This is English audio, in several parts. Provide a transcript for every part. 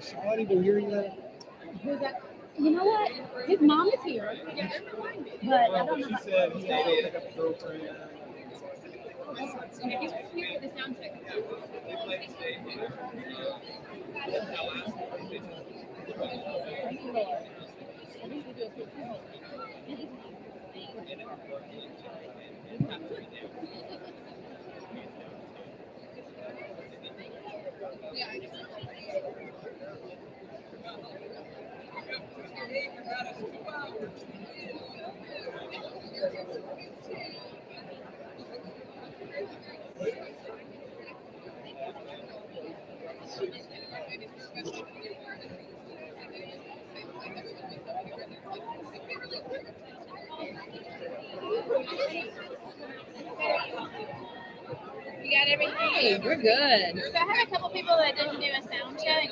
Charlotte even hearing that? Who's that? You know what? His mom is here, but I don't know. She said he had to go pick up his girlfriend. Okay, he was here for the sound check. Thank you, Lord. At least we do a quick call. You got everything? Hey, we're good. So I had a couple people that didn't do a sound check.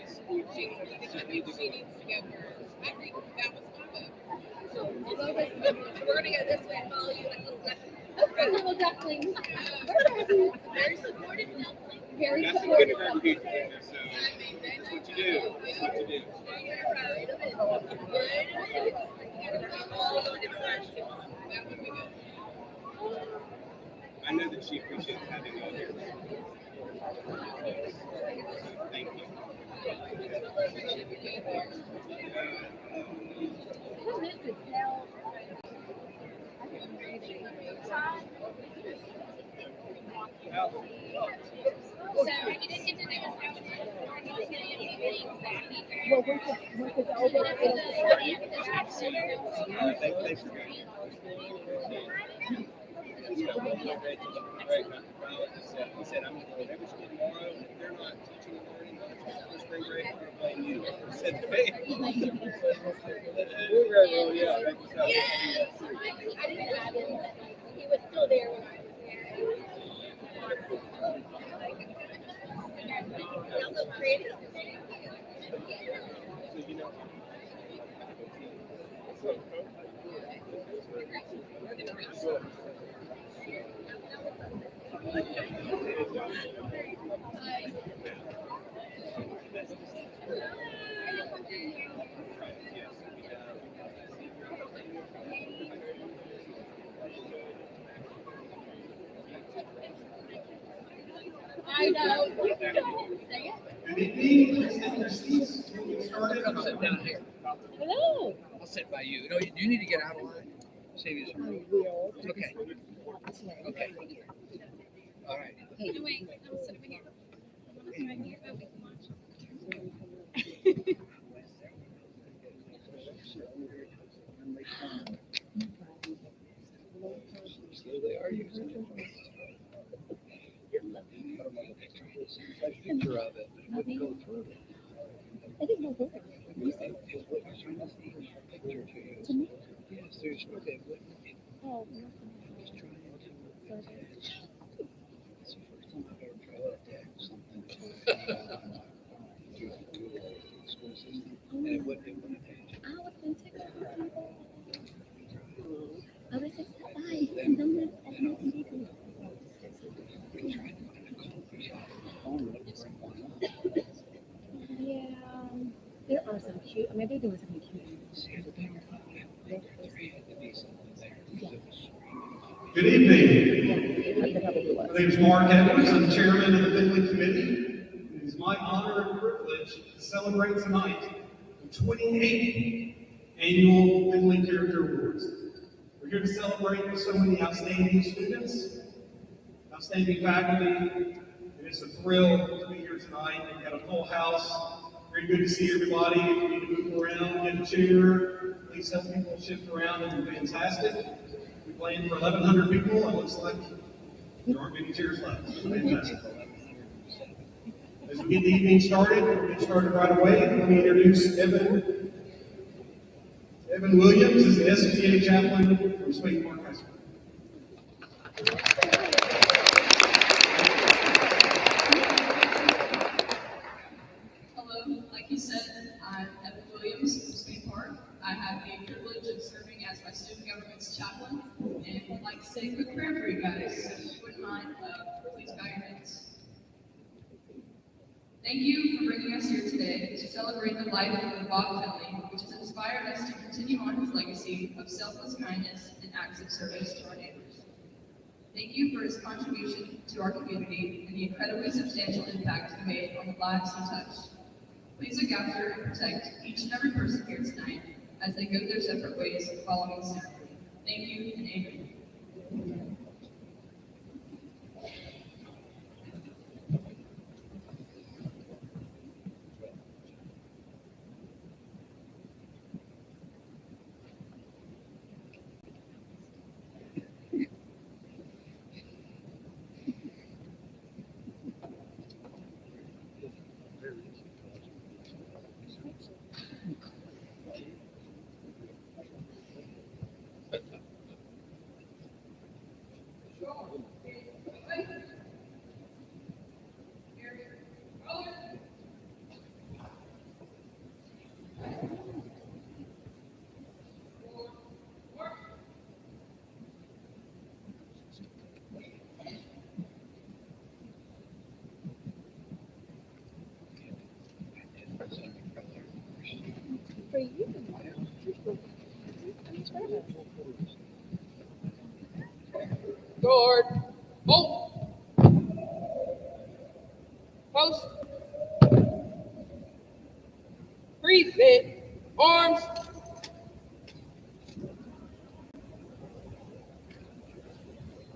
She needs to go first. I agree. That was my vote. We're gonna go this way and follow you like little ducklings. Okay, little ducklings. Very supportive duckling. Very That's a supportive. kindergarten teacher, so that's what you do. That's what you do. I know that she appreciates having all here. Thank you. So you didn't get to do this how it's Well, once it's over, it'll Thanks for going. He said, I'm going to play every school tomorrow, and if they're not teaching and learning by the spring break, I'm going to blame you. I said, hey. Yeah. I didn't have him, but he was still there when I was there. He also created something. So, you know, I know. Good evening. Please take your seats. We'll get started. Come sit down here. Hello. I'll sit by you. No, you need to get out of line. Save you some room. Okay. Okay. All right. No, wait, I'm sitting over here. Right here. Okay, come on. Slowly are you? Picture of it. It wouldn't go through it. I didn't know that. It wouldn't trying to see a picture to you. To me? Yes, there's no way it wouldn't. Oh, Just trying to. It's the first time I've ever tried to text something. Through the school system. And it wouldn't change. I would have been tickled with people. I would have said, stop by. And don't let that nothing to do. Yeah, there are some cute. I mean, they're doing something cute. Good evening. My name is Mark Edwards. I'm chairman of the Finley Committee. It is my honor and privilege to celebrate tonight the 28th Annual Finley Character Awards. We're here to celebrate with so many outstanding students, outstanding faculty. It's a thrill to be here tonight. We've got a full house. Very good to see everybody. If you need to move around, get a chair, please help people shift around. It'll be fantastic. We planned for 1,100 people. It looks like there aren't many chairs left. Fantastic. As we get the evening started, we'll get started right away. Let me introduce Evan Williams is the SPA chaplain from Sweet Park High School. Hello, like he said, I'm Evan Williams from Sweet Park. I have the privilege of serving as my student government's chaplain, and would like to say a quick prayer for you guys. So if you wouldn't mind, please bow your heads. Thank you for bringing us here today to celebrate the life of Bob Finley, which has inspired us to continue on his legacy of selfless kindness and acts of service to our neighbors. Thank you for his contribution to our community and the incredibly substantial impact he made on the lives he touched. Please look after and protect each and every person here tonight as they go their separate ways following the ceremony. Thank you and amen. Guard. Bolt. Post. Prefit. Arms.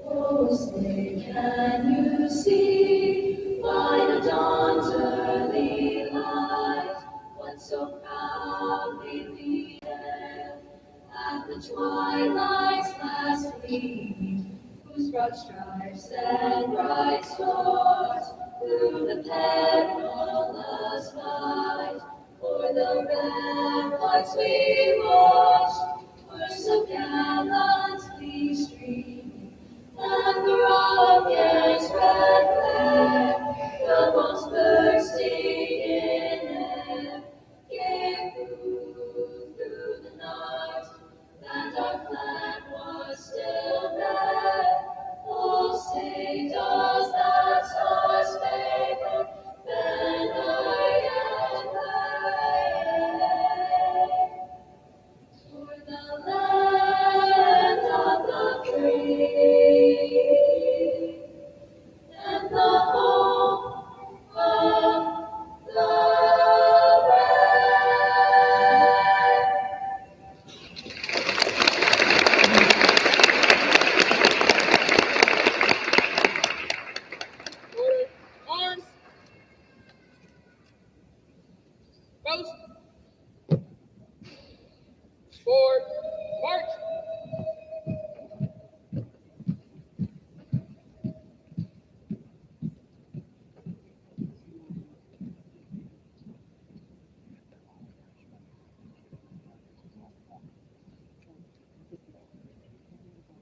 Oh, say, can you see by the dawn's early light what so proudly we hailed at the twilight's last gleaming, whose broad stripes and bright stars through the perilous fight for the ramparts we watched were so gallantly streaming, and the rocket's red glare, the bombs bursting in air, gave proof through the night that our flag was still there. Oh, say, does that star-spangled banner yet wave? For the land of the free and the home of the brave. Order. Arms. Post. Forward. March.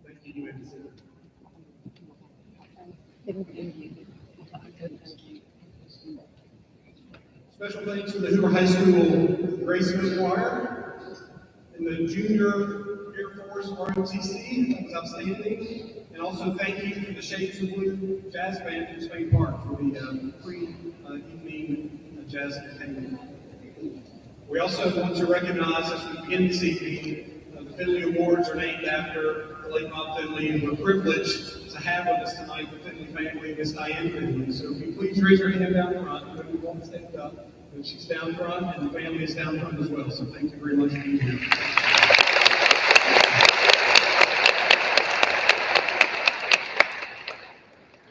Thank you, you may be seated. Special thanks to the Hoover High School Grace Smith Choir and the Junior Air Force ROTC. That was outstanding. And also thank you to the Shades of Blue Jazz Band from Spain Park for the pre-evening jazz entertainment. We also want to recognize, as we begin this evening, the Finley Awards are named after the late Bob Finley, and we're privileged to have with us tonight the Finley family and Miss Diane Finley. So if you please raise your hand down front, when we won't stand up, and she's down front, and the family is down front as well. So thank you very much for being here.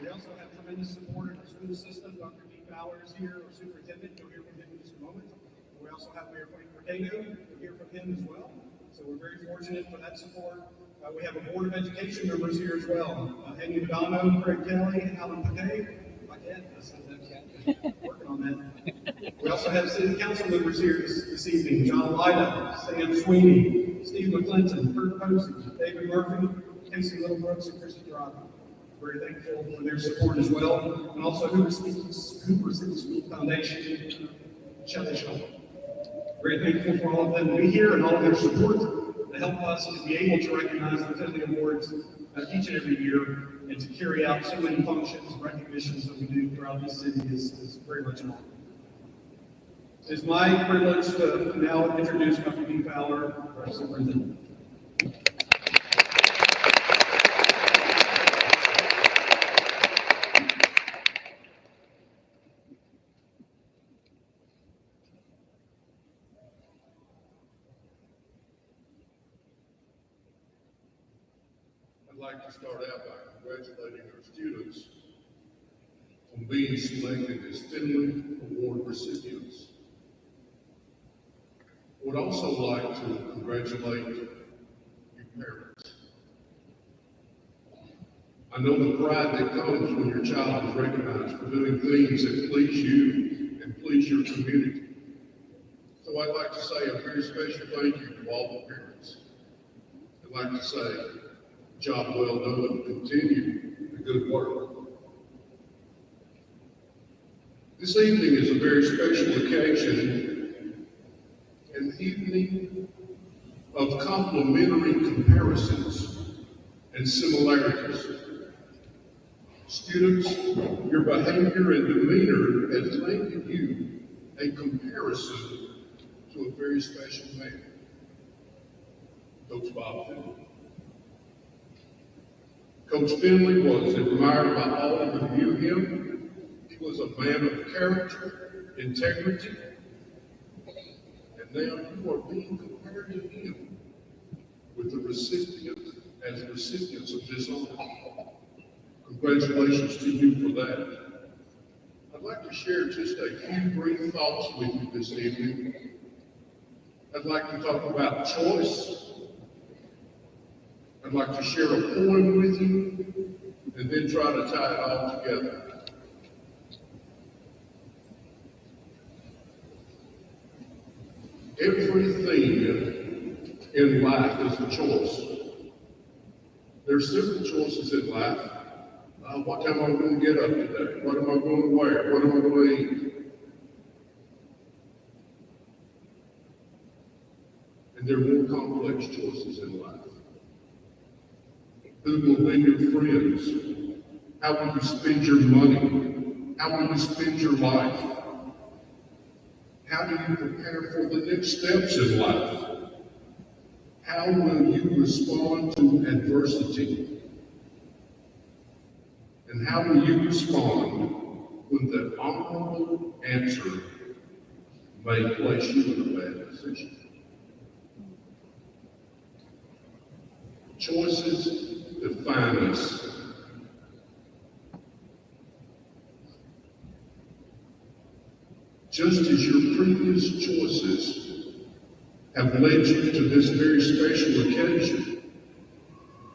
We also have tremendous support in our school system. Dr. Dean Fowler is here, our superintendent. You'll hear from him in just a moment. We also have Mayor Frank Mercado. You'll hear from him as well. So we're very fortunate for that support. We have a Board of Education members here as well. Henry Madonna, Craig Kelly, Alan Paday. I can't. Working on that. We also have City Council members here this evening. John Lyda, Sam Sweeney, Steve McClinton, Kurt Posey, David Murphy, Casey Littlebrooks, and Christy Drago. Very thankful for their support as well. And also Hoover City School Foundation, Shelley Shaw. Very thankful for all of them to be here and all of their support to help us to be able to recognize the Finley Awards each and every year and to carry out so many functions and recognitions that we do throughout the city is very much an honor. It's my privilege to now introduce Dr. Dean Fowler, our superintendent. I'd like to start out by congratulating our students on being selected as Finley Award recipients. I would also like to congratulate your parents. I know the pride that comes when your child is recognized for doing things that please you and please your community. So I'd like to say a very special thank you to all the parents. I'd like to say, job well done, continue the good work. This evening is a very special occasion, an evening of complementary comparisons and similarities. Students, your behavior and demeanor has made you a comparison to a very special man, Coach Bob Finley. Coach Finley was admired by all who knew him. He was a man of character, integrity, and now you are being compared to him with the recipients of this honor. Congratulations to you for that. I'd like to share just a few brief thoughts with you this evening. I'd like to talk about choice. I'd like to share a poem with you, and then try to tie it all together. Everything in life is a choice. There's simple choices in life. What time am I going to get up today? What am I going to wear? What am I going to eat? And there are more complex choices in life. Who will be your friends? How will you spend your money? How will you spend your life? How do you prepare for the next steps in life? How will you respond to adversity? And how will you respond when the honorable answer may place you in a bad position? Choices define us. Just as your previous choices have led you to this very special occasion,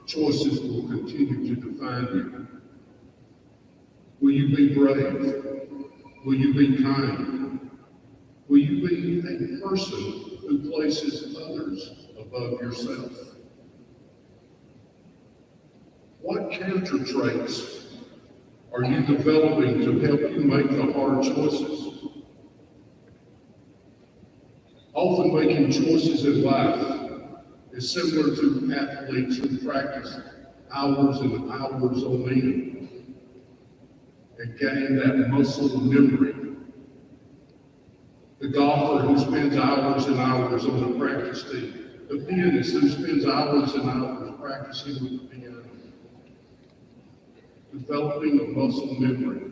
choices will continue to define you. Will you be brave? Will you be kind? Will you be a person who places others above yourself? What character traits are you developing to help you make the hard choices? Often making choices in life is similar to athletes who practice hours and hours on end and gain that muscle memory. The golfer who spends hours and hours on the practice tee. The pianist who spends hours and hours practicing with the piano. Developing a muscle memory.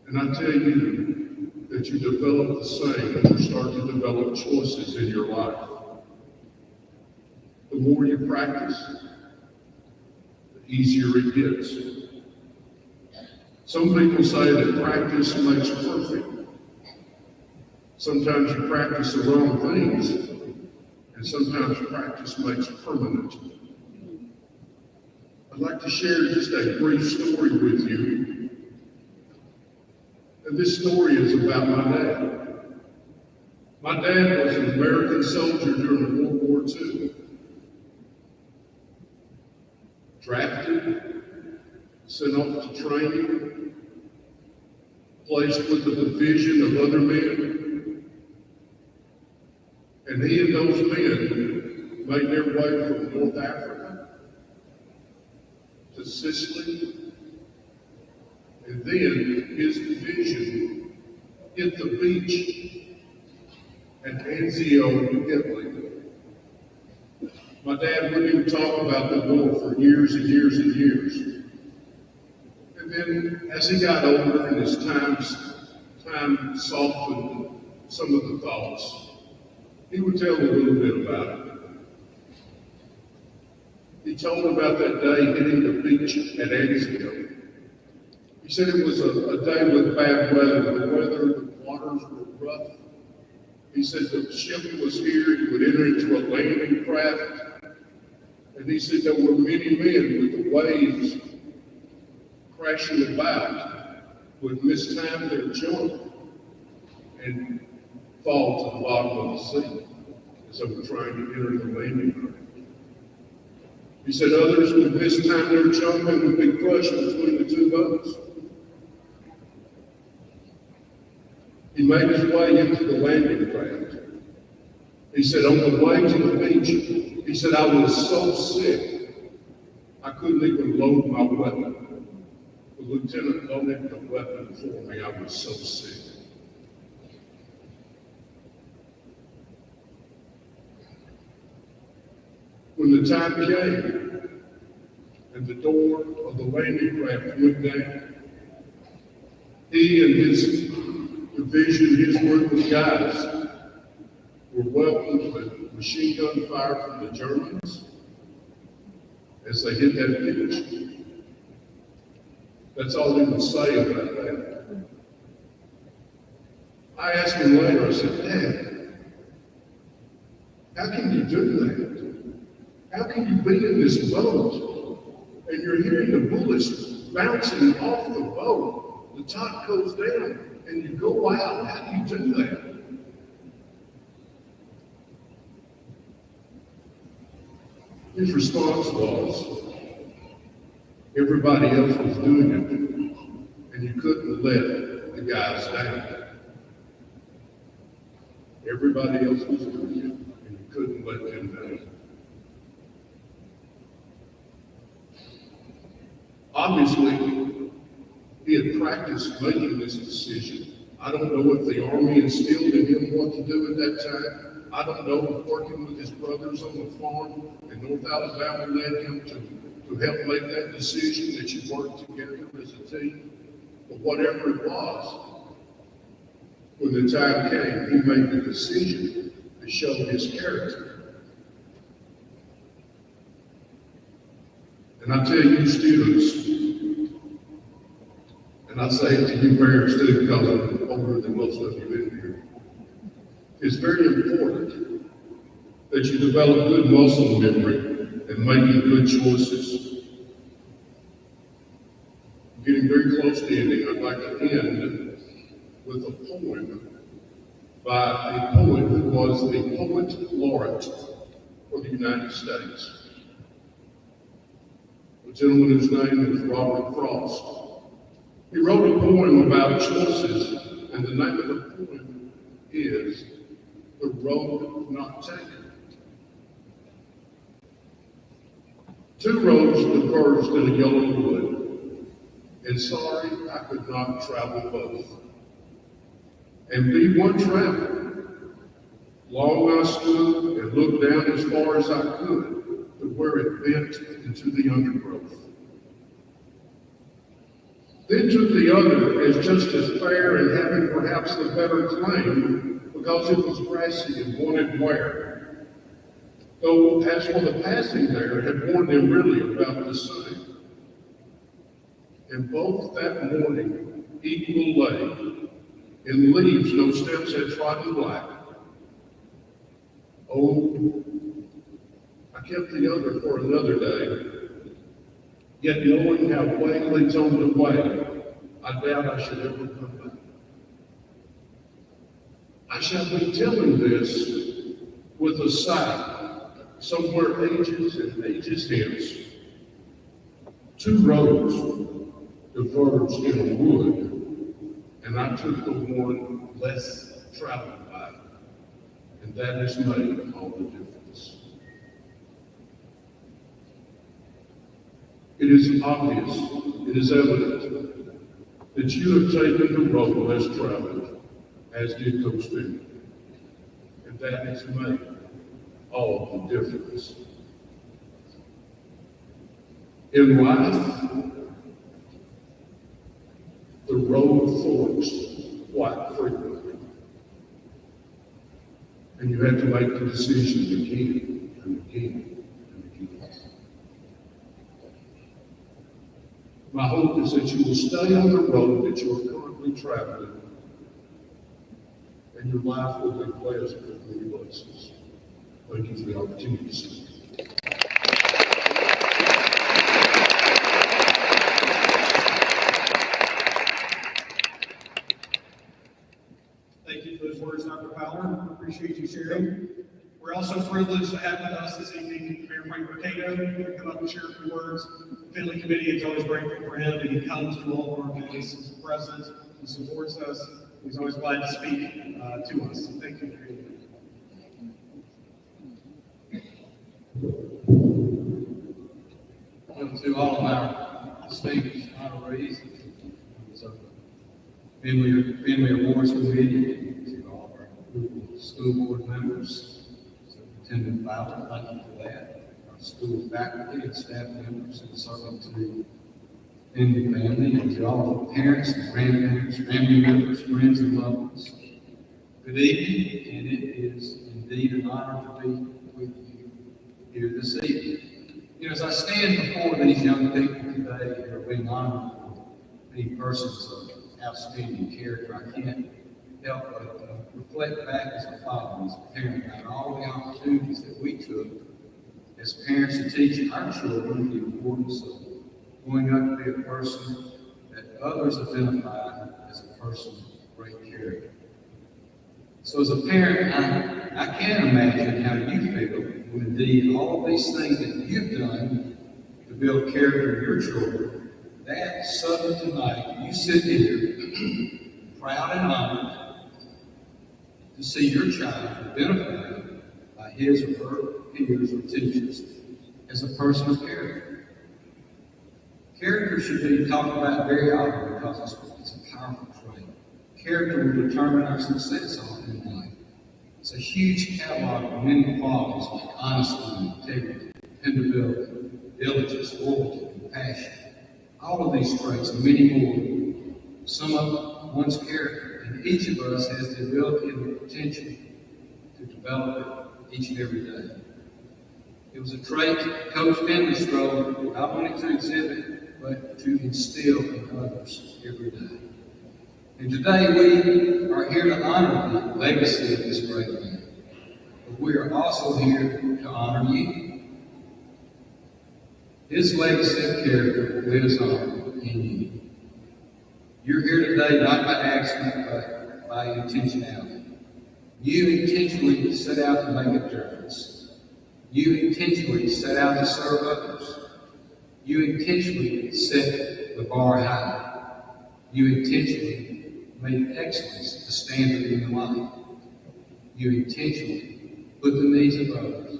And I tell you that you develop the same when you start to develop choices in your life. The more you practice, the easier it gets. Some people say that practice makes perfect. Sometimes you practice the wrong things, and sometimes practice makes permanent. I'd like to share just a brief story with you. And this story is about my dad. My dad was an American soldier during World War II. Drafted, sent off to training, placed with a division of other men. And he and those men made their way from North Africa to Sicily, and then his division hit the beach at Anzio, Italy. My dad wouldn't even talk about the war for years and years and years. And then as he got older and his time softened some of the thoughts, he would tell a little bit about it. He told about that day hitting the beach at Anzio. He said it was a day with bad weather. The waters were rough. He said the ship was here. He would enter into a landing craft. And he said there were many men with the waves crashing about would mistime their jump and fall to the bottom of the sea as they were trying to enter the landing craft. He said others would mistime their jump and would be crushed between the two boats. He made his way into the landing craft. He said, on the way to the beach, he said, I was so sick, I couldn't even load my weapon. The lieutenant loaded the weapon for me. I was so sick. When the time came, and the door of the landing craft went down. He and his division, his group of guys, were welcomed with machine gun fire from the Germans as they hit that pitch. That's all he would say about that. I asked him later, I said, Dad, how can you do that? How can you be in this boat and you're hearing the bullets bouncing off the boat? The top goes down and you go out. How do you do that? His response was, everybody else was doing it, and you couldn't let the guys down. Everybody else was doing it, and you couldn't let them down. Obviously, he had practiced making this decision. I don't know if the Army instilled in him what to do at that time. I don't know if working with his brothers on the farm in North Alabama led him to help make that decision that you work together as a team. But whatever it was, when the time came, he made the decision to show his character. And I tell you students, and I say it to you parents too, because I'm older than most of you in here, it's very important that you develop good muscle memory and making good choices. Getting very close to ending, I'd like to end with a poem by a poet who was the poet laureate for the United States. A gentleman whose name is Robert Frost. He wrote a poem about choices, and the name of the poem is The Road Not Taken. Two roads diverged in a yellow wood, and sorry I could not travel both. And be one traveler. Long I stood and looked down as far as I could to where it bent into the undergrowth. Then took the other as just as fair and having perhaps the better claim because it was grassy and wanted wear. Though as for the passing there, had warned them really about the same. And both that morning equal lay, in leaves no steps had trodden black. Oh, I kept the other for another day, yet knowing how way leads on the way, I doubt I should ever come back. I shall be telling this with a sigh, somewhere ages and ages hence. Two roads diverged in a wood, and I took the one less traveled by, and that has made all the difference. It is obvious, it is evident that you have taken the road less traveled, as did those people, and that has made all the difference. In life, the road forks quite frequently, and you have to make the decision again and again and again. My hope is that you will stay on the road that you are currently traveling, and your life will be blessed with many blessings. Thank you for the opportunity to speak. Thank you for those words, Dr. Fowler. Appreciate you sharing. We're also privileged to have with us this evening Mayor Frank Mercado, who will come up and share a few words. The Finley Committee is always grateful for him, and he comes to all of our meetings, he's present, he supports us, he's always glad to speak to us. So thank you for being here. To all of our distinguished honorees, so Finley Awards Committee, to all of our school board members, Superintendent Fowler, thank you for that. Our school faculty and staff members, and certainly to Finley family, and to all the parents and grandparents, family members, friends, and loved ones. Good evening, and it is indeed an honor to be with you here this evening. You know, as I stand before these young people today who are being honored for being persons of outstanding character, I can't help but reflect back as a father, as a parent, on all the opportunities that we took as parents to teach our children the importance of growing up to be a person that others identify as a person of great character. So as a parent, I can't imagine how you feel when indeed all of these things that you've done to build character in your children, that suddenly tonight you sit here proud and honored to see your child identified by his or her peers or teachers as a person of character. Character should be talked about very often because it's a powerful trait. Character will determine our success often in life. It's a huge catalog of many qualities like honesty, integrity, dependability, diligence, loyalty, compassion. All of these traits and many more sum up one's character, and each of us has the ability and the potential to develop it each and every day. It was a trait Coach Finley strove not only to exhibit, but to instill in others every day. And today we are here to honor the legacy of this great man. But we are also here to honor you. His legacy of character lives on in you. You're here today not by accident, but by intentionality. You intentionally set out to make a difference. You intentionally set out to serve others. You intentionally set the bar high. You intentionally made excellence the standard in your life. You intentionally put the needs of others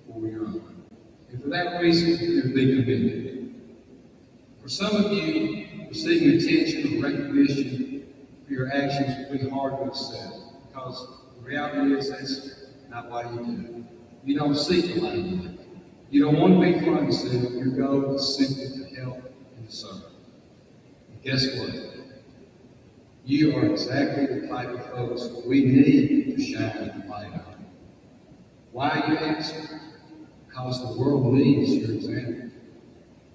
before your own. And for that reason, you're to be commended. For some of you, receiving attention or recognition for your actions will be hard to accept because the reality is that's not why you do it. You don't seek the limelight. You don't want to be front and center. Your goal is simply to help and to serve. And guess what? You are exactly the type of folks we need to shine the light on. Why, you ask? Because the world needs your example.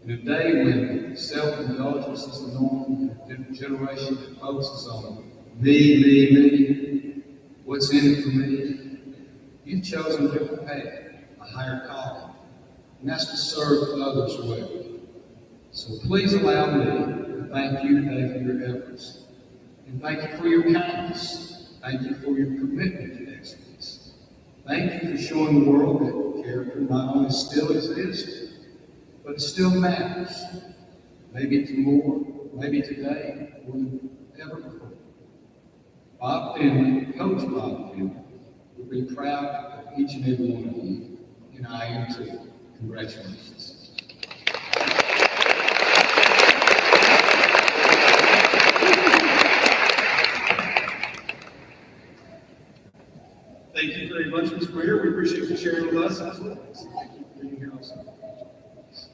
In a day when self-indulgence is the norm, in a generation that focuses on me, what's in it for me, you've chosen a different path, a higher calling, and that's to serve others well. So please allow me to thank you today for your efforts, and thank you for your kindness. Thank you for your commitment to excellence. Thank you for showing the world that character not only still exists, but it still matters. Maybe tomorrow, maybe today, more than ever before. Bob Finley, Coach Bob Finley, will be proud of each and every one of you, and I am too. Congratulations. Thank you very much, Ms. Greer. We appreciate you sharing with us as well. Thank you for being here also.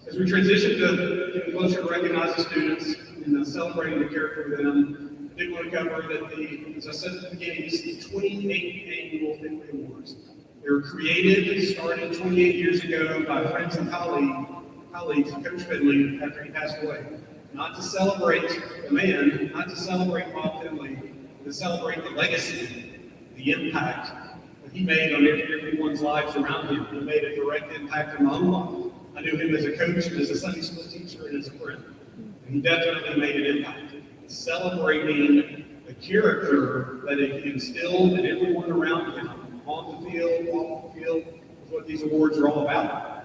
As we transition to getting closer to recognize the students and celebrating the character of them, I did want to cover that as I said at the beginning, this is the 28th annual Finley Awards. They were created, started 28 years ago by friends and colleagues of Coach Finley after he passed away. Not to celebrate the man, not to celebrate Bob Finley, but to celebrate the legacy, the impact that he made on everyone's lives around him. He made a direct impact on my own life. I knew him as a coach and as a Sunday school teacher and as a friend. And he definitely made an impact. Celebrating the character that he instilled in everyone around him, on the field, off the field, is what these awards are all about.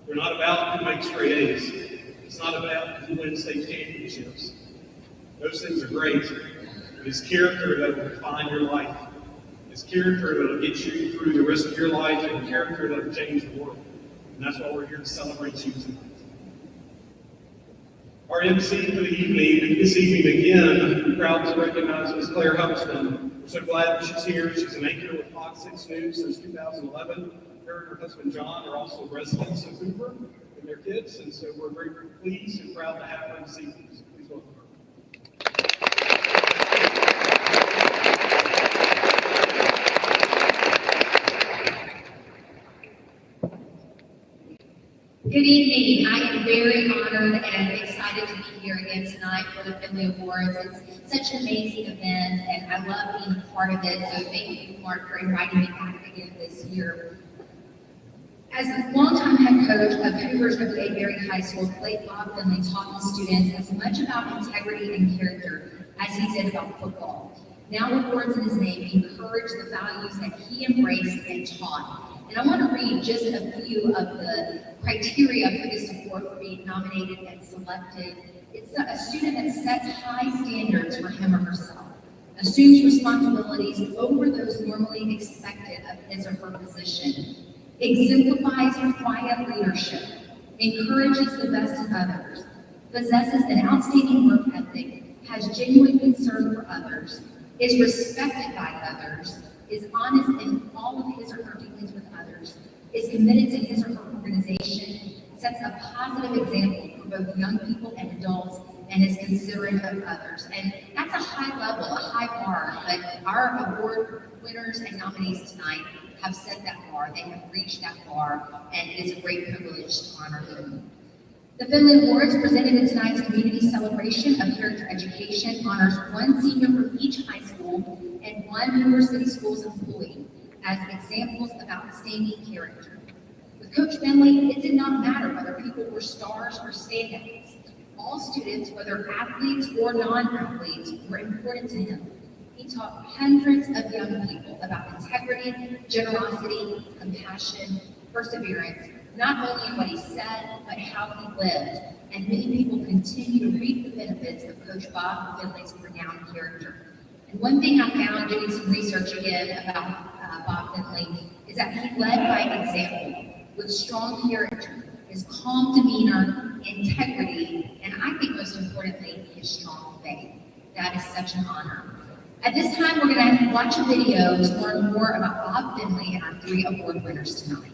They're not about who makes straight A's. It's not about who wins state championships. Those things are great. But it's character that will define your life. It's character that will get you through the rest of your life, and character that will change the world. And that's why we're here to celebrate you tonight. Our MC for the evening, this evening again, I'm proud to recognize Ms. Claire Huddleston. We're so glad that she's here. She's an anchor with Fox 6 News since 2011. Her and her husband John are also residents of Hoover and their kids, and so we're very, very pleased and proud to have her this evening. So please welcome her. Good evening. I am very honored and excited to be here again tonight for the Finley Awards. It's such an amazing event, and I love being a part of it. So thank you, Mark, for inviting me back again this year. As a longtime head coach of Hoover's W.A. Berry High School, late Bob Finley taught his students as much about integrity and character as he did about football. Now with words in his name, encourage the values that he embraced and taught. And I want to read just a few of the criteria for this award for being nominated and selected. It's a student that sets high standards for him or herself, assumes responsibilities over those normally expected of his or her position, exemplifies quiet leadership, encourages the best in others, possesses an outstanding work ethic, has genuine concern for others, is respected by others, is honest in all of his or her dealings with others, is committed to his or her organization, sets a positive example for both young people and adults, and is considerate of others. And that's a high level, a high bar, but our award winners and nominees tonight have set that bar. They have reached that bar, and it is a great privilege to honor them. The Finley Awards, presented in tonight's community celebration of character education, honors one senior from each high school and one Hoover City Schools employee as examples of outstanding character. With Coach Finley, it did not matter whether people were stars or standouts. All students, whether athletes or non-athletes, were important to him. He taught hundreds of young people about integrity, generosity, compassion, perseverance, not only in what he said, but how he lived. And many people continue to reap the benefits of Coach Bob Finley's renowned character. And one thing I found doing some research again about Bob Finley is that he led by example with strong character, his calm demeanor, integrity, and I think most importantly, his strong faith. That is such an honor. At this time, we're going to watch a video to learn more about Bob Finley and our 3 award winners tonight.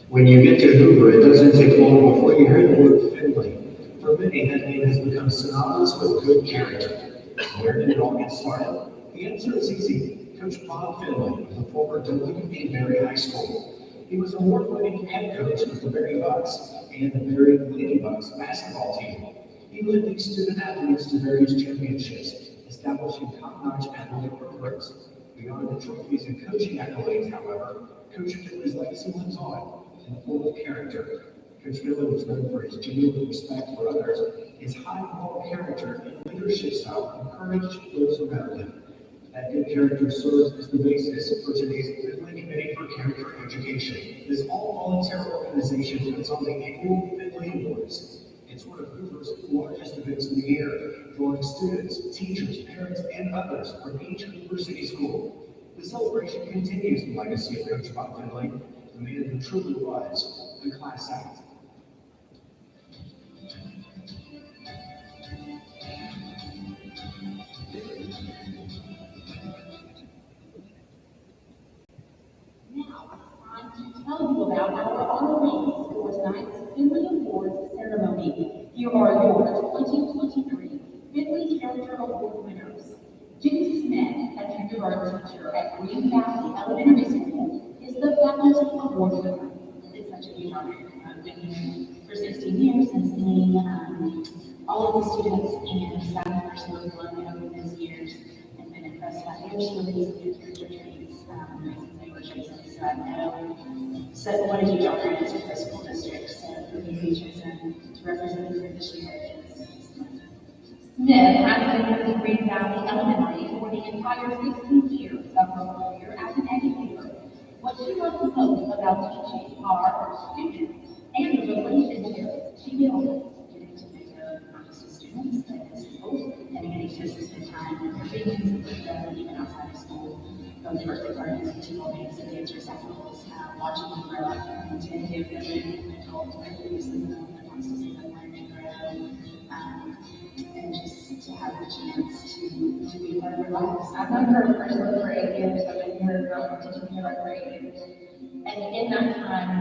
When you get to Hoover, it doesn't take long before you hear the word Finley. For many, that name has become synonymous with good character. Where did it all get started? The answer is easy. Coach Bob Finley, the former W.A. Berry High School. He was award-winning head coach of the Berry Bucks and the Berry Ladybucks basketball team. He led these student athletes to various championships, establishing top-notch athletic programs. Beyond the trophies and coaching accolades, however, Coach Finley's legacy lives on in the full of character. Coach Finley was known for his genuine respect for others, his high moral character and leadership style encouraged those around him. That good character serves as the basis for today's Finley Committee for Character Education. This all-volunteer organization puts on the annual Finley Awards. It's one of Hoover's largest events of the year, drawing students, teachers, parents, and others from each Hoover City School. The celebration continues the legacy of Coach Bob Finley, the man who truly was the class act. Now, time to tell you about our honorees for tonight's Finley Awards ceremony. Here are your 2023 Finley Character Award winners. Jenny Smith, a kindergarten teacher at Green Valley Elementary School, is the Faculty Award winner. It's such a huge honor. I've been here for 16 years and seeing all of the students and staff members who have grown over these years and been impressed by their stories and their character traits since they were chosen. So I know what a huge honor it is for the school district. So for me to be chosen to represent the group this year is Smith has been with Green Valley Elementary for the entire 16 years of her career as an educator. What she loves the most about teaching are her students and the relationships she builds. Getting to know not just the students, but the schools, and getting to spend time with their families with them, even outside of school. Going to birthday parties and two weddings and dance recitals, watching them grow up and to give them an adult that previously known and wants to see them learn and grow. them, and just to have the chance to be part of their lives. I've known her personally for 8 years. I've been here teaching here for 8 years. And in that time,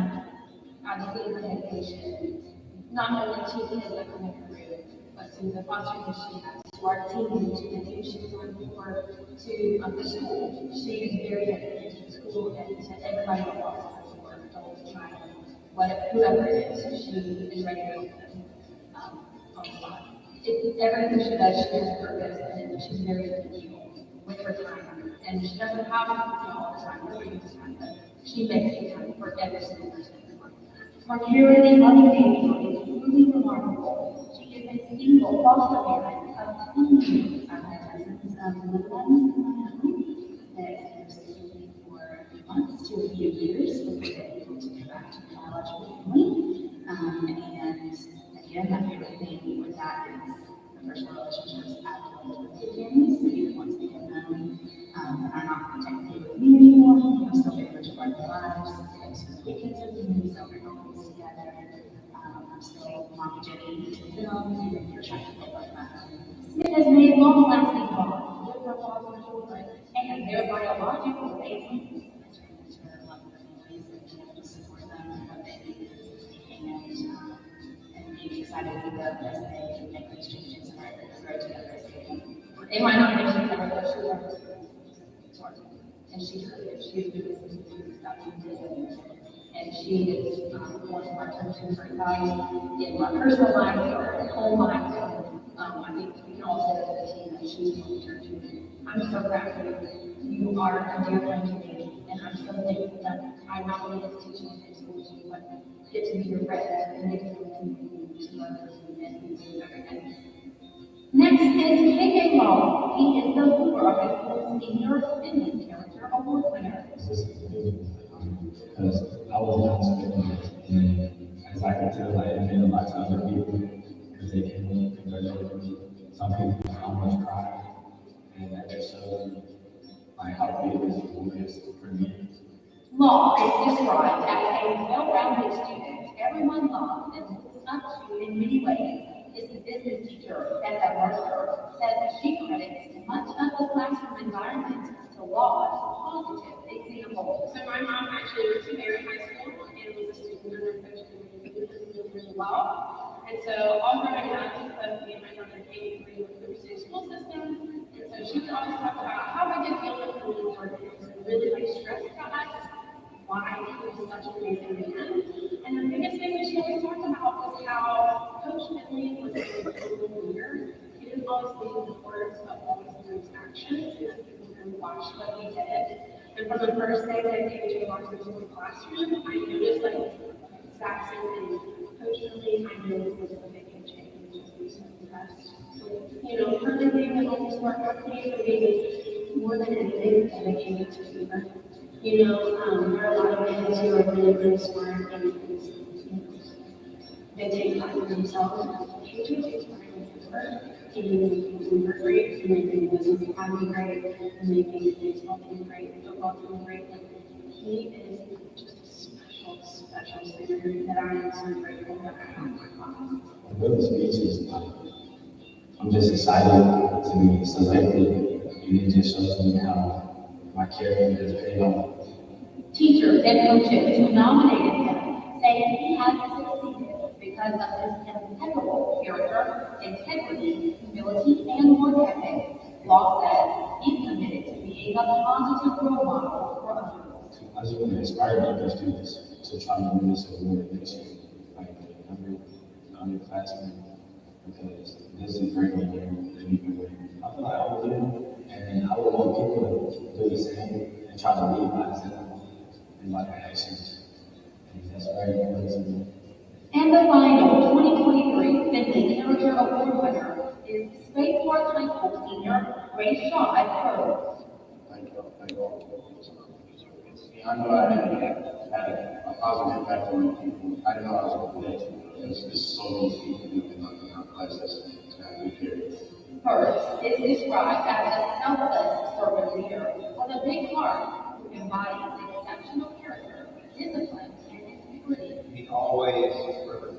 I've seen her dedication, not only to the academic career, but to the fostering that she has, to our team, to the team she's doing for, to the school. She is very dedicated to the school and to everybody that walks in her door, adults, child, whoever it is, she is ready to help them on the spot. Everything she does, she has a purpose, and she's very intentional with her time. And she doesn't have to do all the time, or use time, but she makes the time for every single person. Her charity loving nature is truly remarkable. She is a single foster parent of 2 years. I've had dozens of little ones in my home that have stayed with me for a few months to a few years before they're able to go back to the biological family. And again, my favorite thing with that is the personal relationships I've built with the families. Even once they get known and are not technically with me anymore, I'm still very much a part of their lives. They spend weekends with me, celebrate holidays together. I'm still Mommy Jenny to them, and you're trying to build like that. Smith has made long-lasting bonds with her foster children and their biological families. I try to her love their families and to support them and what they need. And being excited with them as they make these changes and grow together as they can. It might not be she never but she loves and she's good. She's doing things that she did. And she is one of my coaches for advice in my personal life or at home life. I think we can all say that as a team that she's one of your church. I'm so proud of you. You are a dear friend to me, and I'm so thankful that I not only get to teach in the same school as you, but get to be your friend and get to continue to learn from you and be with you every day. Next is KK Law. He is the Hoover High School Senior Finley Character Award winner. Because I was not expecting it, and as I could tell, it meant a lot to other people because they came up and congratulated me. Some people almost cried, and that just showed like how big this award is for me. Law is described as a well-rounded student everyone loves and looks up to in many ways. Is the business teacher, Becca Mercer, says that she credits much of the classroom environment to Law's positive example. So my mom actually went to Mary High School and was a student under Coach really well. And so all growing up, both me and my brother came through the same school system. And so she would always talk about how big a deal it was and really like stressed about us why he was such an amazing man. And the biggest thing that she always talked about was how Coach Finley was a total leader. He didn't always lead with words, but always through his actions, and that people really watched what he did. And from the first day that KJ walked into the classroom, I noticed like Saxon and Coach Finley, I knew was a big change. Just be so impressed with, her being an only smart company, but maybe more than anything, dedicated to humor. There are a lot of kids who are really, really smart and they take time for themselves. KJ takes time for her, keeping her great, making the business academy great, and making the baseball team great, football team great. He is just a special, special student that I am so grateful that I have in my class. The speech is I'm just excited to be selected, and it just shows me how my character has paid off. Teachers and coaches who nominated him say he has succeeded because of his impeccable character, integrity, humility, and work ethic. Law says he's committed to being a positive role model for others. I just want to inspire other students to try to win this award next year, like every underclassmen, because this is a great year that we can win. I feel like I will win, and I would want people to do the same and try to lead by example and by their actions. And that's very important to me. And the final 2023 Finley Character Award winner is Spade Park High School senior Ray Shaw at Pros. Thank you. I know I had a positive impact on people. I didn't know I was going to do that. It's so many people in our classes to have good care. First is described as a selfless servant leader with a big heart who embodies exceptional character, discipline, and integrity. He always served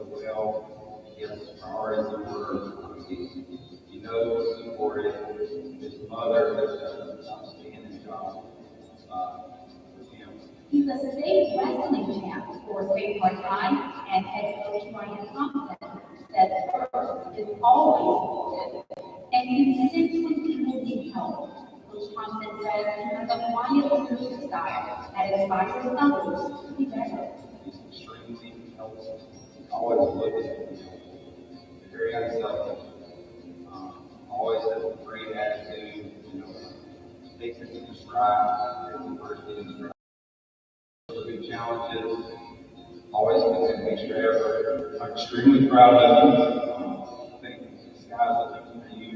well, he hard as it were, he knows what's important. His mother has done an outstanding job with him. He's a state wrestling champ for State Park High, and head coach Ryan Thompson says first is always important, and he sits when people need help. Coach Thompson says he has a quiet leadership style that inspires others to be better. He's extremely helpful. Always looking at people. Very unselfish. Always has a great attitude. Takes it in stride. Takes adversity in stride. Big challenges. Always puts in extra effort. I'm extremely proud of him. I think the sky's the limit for you.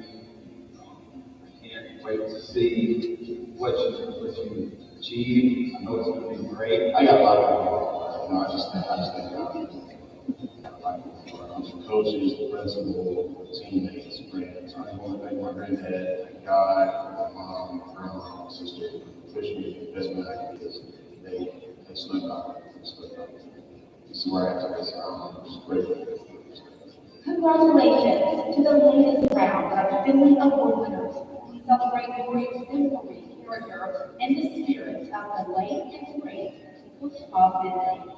I can't wait to see what you achieve. I know it's going to be great. I got a lot of people. I just think coaches, the principal, teammates, friends. I want to thank my granddad, thank God, my mom, my grandma, my sister, pushed me as best as I could because they stuck up. This is where I am today, so I'm just grateful. Congratulations to the latest round of Finley Award winners. We celebrate your exemplary character and the spirit of the late and great Coach Bob Finley.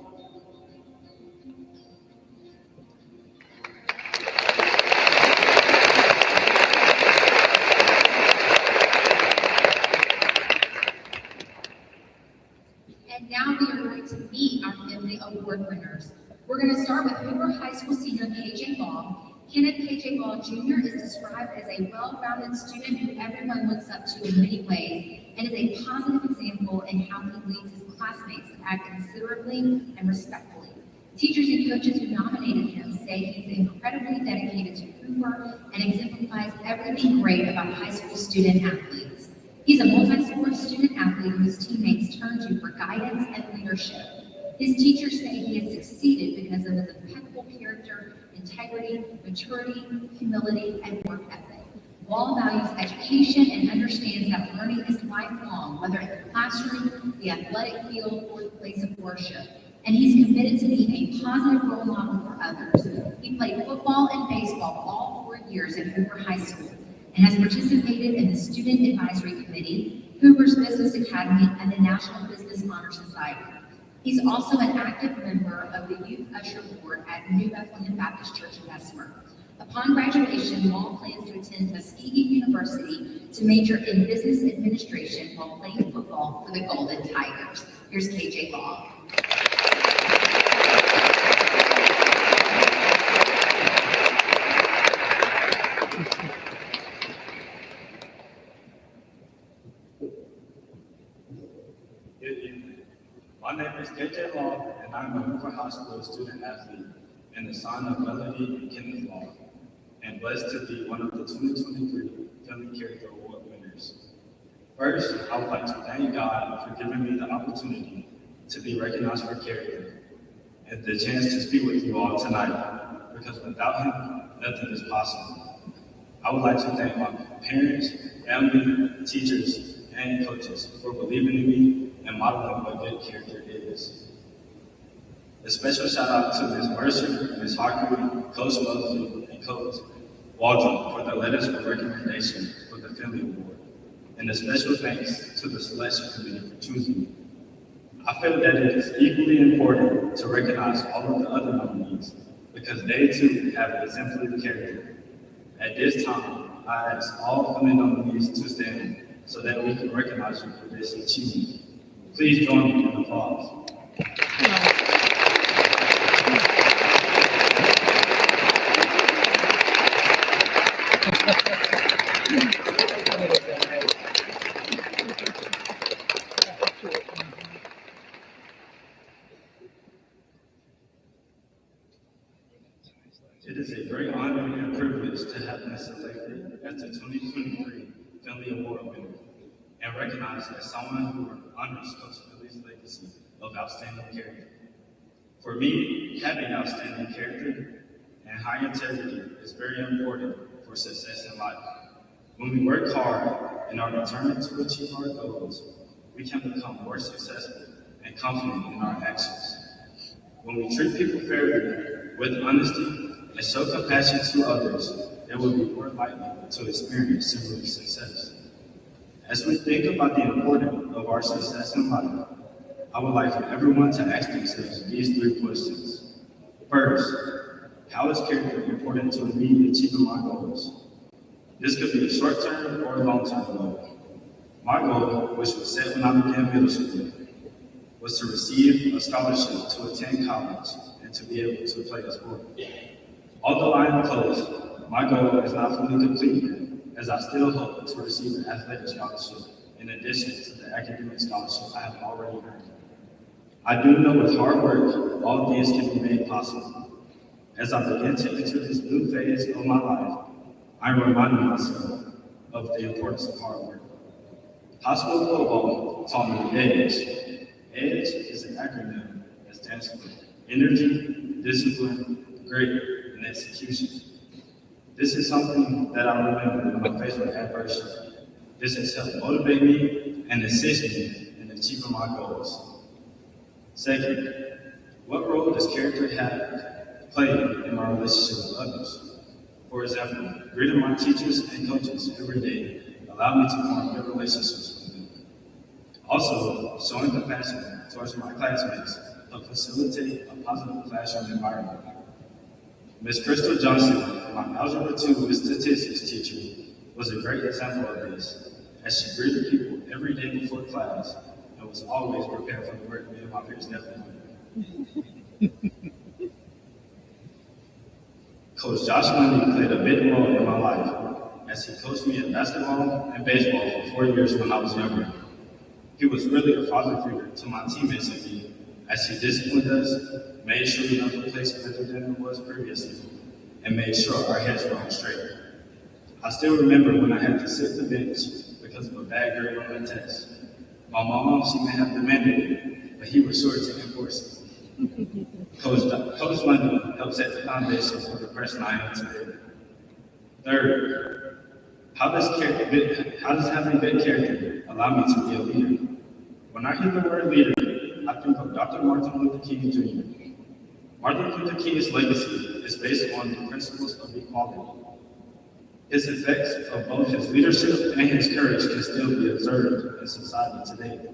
And now we are going to meet our Finley Award winners. We're going to start with Hoover High School senior KJ Ball. Kenneth KJ Ball Jr. is described as a well-rounded student who everyone looks up to in many ways and is a positive example in how he leads his classmates to act considerately and respectfully. Teachers and coaches who nominated him say he's incredibly dedicated to Hoover and exemplifies everything great about high school student athletes. He's a multi-sport student athlete whose teammates turn to for guidance and leadership. His teachers say he has succeeded because of his impeccable character, integrity, maturity, humility, and work ethic. Wall values education and understands that learning is lifelong, whether in the classroom, the athletic field, or the place of worship. And he's committed to being a positive role model for others. He played football and baseball all 4 years at Hoover High School and has participated in the Student Advisory Committee, Hoover's Business Academy, and the National Business Honor Society. He's also an active member of the Youth Usher Board at New Bethlehem Baptist Church in Bessemer. Upon graduation, Wall plans to attend Tuskegee University to major in business administration while playing football for the Golden Tigers. Here's KJ Ball. Good evening. My name is KJ Law, and I'm a Hoover High School student athlete and the son of Melody and Kenneth Law, and blessed to be one of the 2023 Finley Character Award winners. First, I would like to thank God for giving me the opportunity to be recognized for character and the chance to speak with you all tonight, because without him, nothing is possible. I would like to thank my parents, family, teachers, and coaches for believing in me and modeling what good character is. A special shout out to Ms. Mercer, Ms. Hockery, Coach Mosley, and Coach Waldron for their letters of recommendation for the Finley Award. And a special thanks to the selection committee for choosing me. I feel that it is equally important to recognize all of the other nominees because they too have exemplary character. At this time, I ask all Finley nominees to stand so that we can recognize you for this achievement. Please join me in applause. It is a great honor and privilege to have been selected as the 2023 Finley Award winner and recognized as someone who honors Coach Finley's legacy of outstanding character. For me, having outstanding character and high integrity is very important for success in life. When we work hard and are determined to achieve our goals, we can become more successful and confident in our actions. When we treat people fairly, with honesty and show compassion to others, they will be more likely to experience similar success. As we think about the importance of our success in life, I would like for everyone to ask themselves these three questions. First, how is character important to me achieving my goals? This could be a short-term or a long-term goal. My goal, which was set when I began middle school, was to receive a scholarship to attend college and to be able to play a sport. Although I am close, my goal is not fully complete yet, as I still hope to receive an athletic scholarship in addition to the academic scholarship I have already earned. I do know with hard work, all these can be made possible. As I begin to enter this new phase of my life, I'm reminding myself of the importance of hard work. High school football taught me EDGE. EDGE is an acronym that stands for Energy, Discipline, Grit, and Execution. This is something that I remember when I'm faced with adversity. This has helped motivate me and assist me in achieving my goals. Second, what role does character play in my relationship with others? For example, greeting my teachers and coaches every day allowed me to form good relationships with them. Also, showing compassion towards my classmates helped facilitate a positive classroom environment. Ms. Crystal Johnson, my Algebra 2 and Statistics teacher, was a great example of this, as she greeted people every day before class and was always prepared for the work me and my peers never did. Coach Josh Lundy played a big role in my life, as he coached me in basketball and baseball for 4 years when I was younger. He was really a father figure to my teammates and me, as he disciplined us, made sure we left the place better than it was previously, and made sure our heads were on straight. I still remember when I had to sit the bench because of a bad grade on a test. My mom, she may have demanded it, but he was sure to enforce it. Coach Lundy helped set the foundation for the person I am today. Third, how does having good character allow me to be a leader? When I hear the word leader, I think of Dr. Martin Luther King Jr. Martin Luther King's legacy is based on the principles of equality. His effects of both his leadership and his courage can still be observed in society today.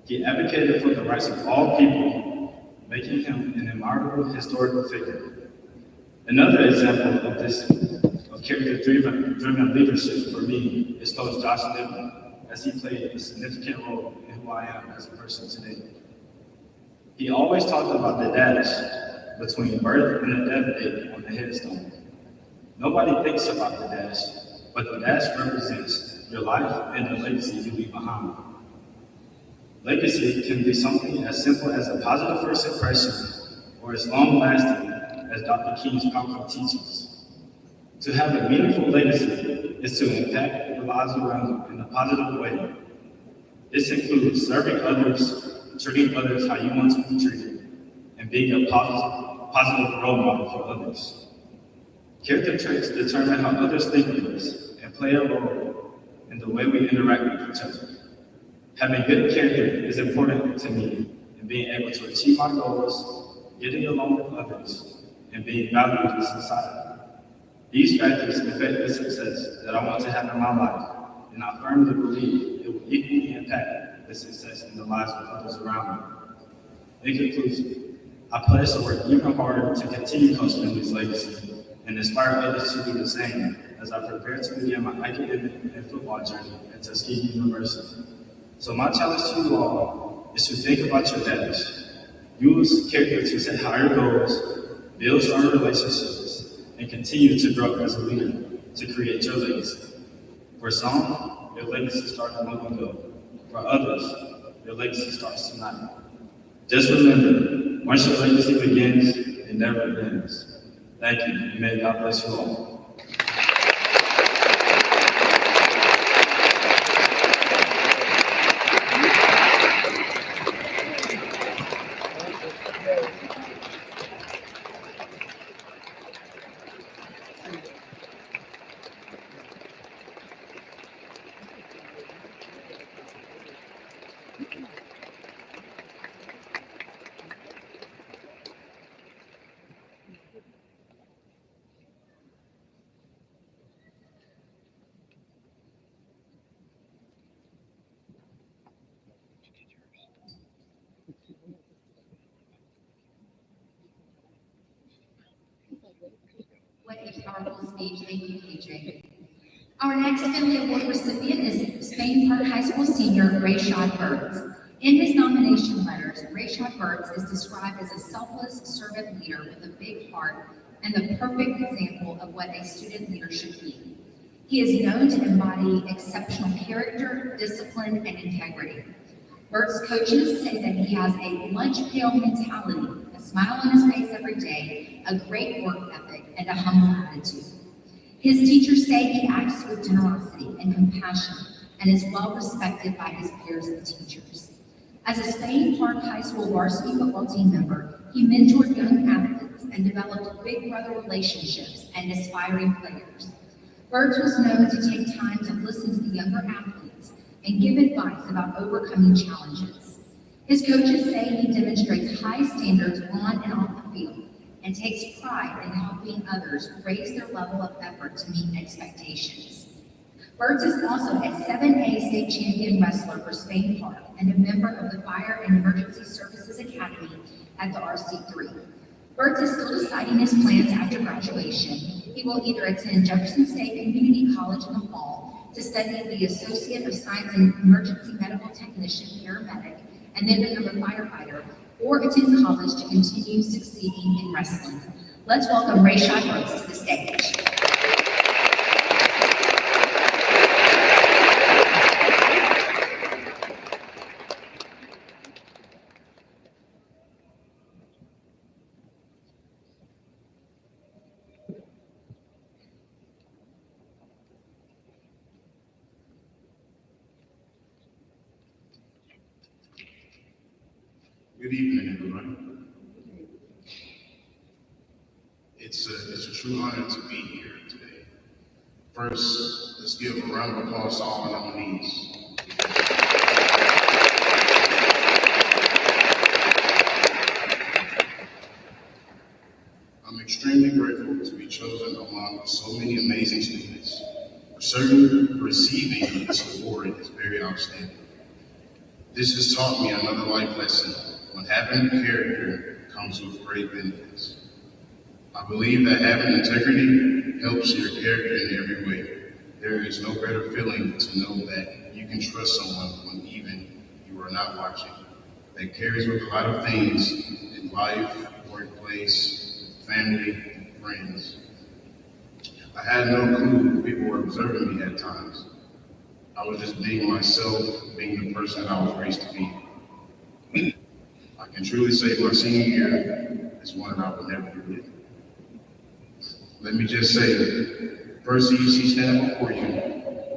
He advocated for the rights of all people, making him an admirable historical figure. Another example of this character-driven leadership for me is Coach Josh Lundy, as he played a significant role in who I am as a person today. He always talked about the dash between birth and the death date on the headstone. Nobody thinks about the dash, but the dash represents your life and the legacy you leave behind. Legacy can be something as simple as a positive first impression, or as long-lasting as Dr. King's powerful teachings. To have a meaningful legacy is to impact the lives around you in a positive way. This includes serving others, treating others how you want to be treated, and being a positive role model for others. Character traits determine how others think of us and play a role in the way we interact with each other. Having good character is important to me in being able to achieve my goals, getting along with others, and being valued in society. These factors affect the success that I want to have in my life, and I firmly believe it will equally impact the success in the lives of others around me. In conclusion, I pledge to work even harder to continue Coach Finley's legacy and inspire others to do the same as I prepare to begin my academic and football journey at Tuskegee University. So my challenge to you all is to think about your dash. Use character to set higher goals, build strong relationships, and continue to grow as a leader to create your legacy. For some, your legacy started long ago. For others, your legacy starts tonight. Just remember, once your legacy begins, it never ends. Thank you, and may God bless you all. Powerful speech. Thank you, KJ. Our next Finley Award recipient is Spain Park High School senior Rayshad Burns. In his nomination letters, Rayshad Burns is described as a selfless servant leader with a big heart and the perfect example of what a student leader should be. He is known to embody exceptional character, discipline, and integrity. Burt's coaches say that he has a lunch pail mentality, a smile on his face every day, a great work ethic, and a humble attitude. His teachers say he acts with generosity and compassion and is well respected by his peers and teachers. As a Spain Park High School varsity football team member, he mentored young athletes and developed big brother relationships and aspiring players. Burns was known to take time to listen to the younger athletes and give advice about overcoming challenges. His coaches say he demonstrates high standards on and off the field and takes pride in helping others raise their level of effort to meet expectations. Burns is also a 7A state champion wrestler for Spain Park and a member of the Fire and Emergency Services Academy at the RC3. Burns is still deciding his plans after graduation. He will either attend Jefferson State Community College in the fall to study the Associate of Science and Emergency Medical Technician paramedic and then become a firefighter, or attend college to continue succeeding in wrestling. Let's welcome Rayshad Burns to the stage. Good evening, everyone. It's a true honor to be here today. First, let's give a round of applause to all our nominees. I'm extremely grateful to be chosen among so many amazing students. For certain, receiving this award is very outstanding. This has taught me another life lesson. When having character comes with great benefits. I believe that having integrity helps your character in every way. There is no better feeling to know that you can trust someone when even you are not watching. That carries with a lot of things in life, workplace, family, friends. I had no clue people were observing me at times. I was just being myself, being the person I was raised to be. I can truly say my senior year is one that I will never forget. Let me just say, first EUC stand before you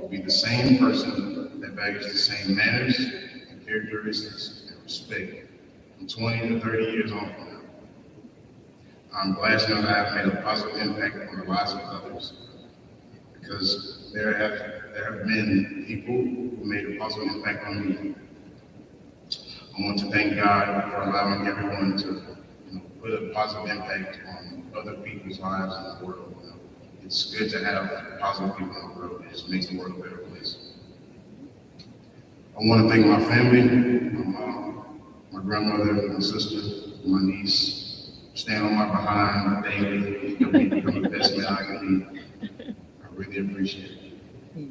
will be the same person that values the same manners and characteristics and respect from 20 to 30 years on from now. I'm glad to know that I have made a positive impact on the lives of others, because there have been people who made a positive impact on me. I want to thank God for allowing everyone to put a positive impact on other people's lives in the world. It's good to have positive people in the world. It just makes the world a better place. I want to thank my family, my mom, my grandmother, my sister, my niece. Stand on my behind daily, help me become the best man I can be. I really appreciate it.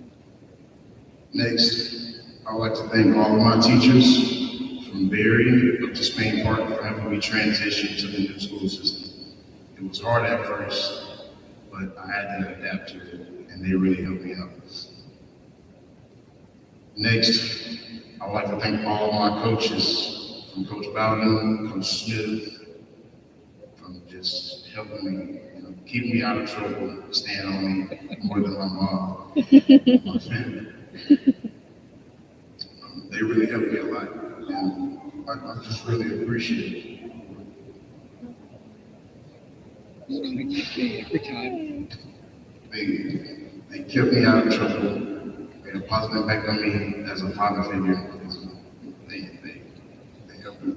Next, I would like to thank all of my teachers, from Berry up to Spain Park, for helping me transition to the new school system. It was hard at first, but I had to adapt to it, and they really helped me out. Next, I would like to thank all of my coaches, from Coach Bowden, Coach Smith, from just helping me, keep me out of trouble, stand on me more than my mom, my family. They really helped me a lot, and I just really appreciate it. Every time. They kept me out of trouble, made a positive impact on me as a father figure. They helped me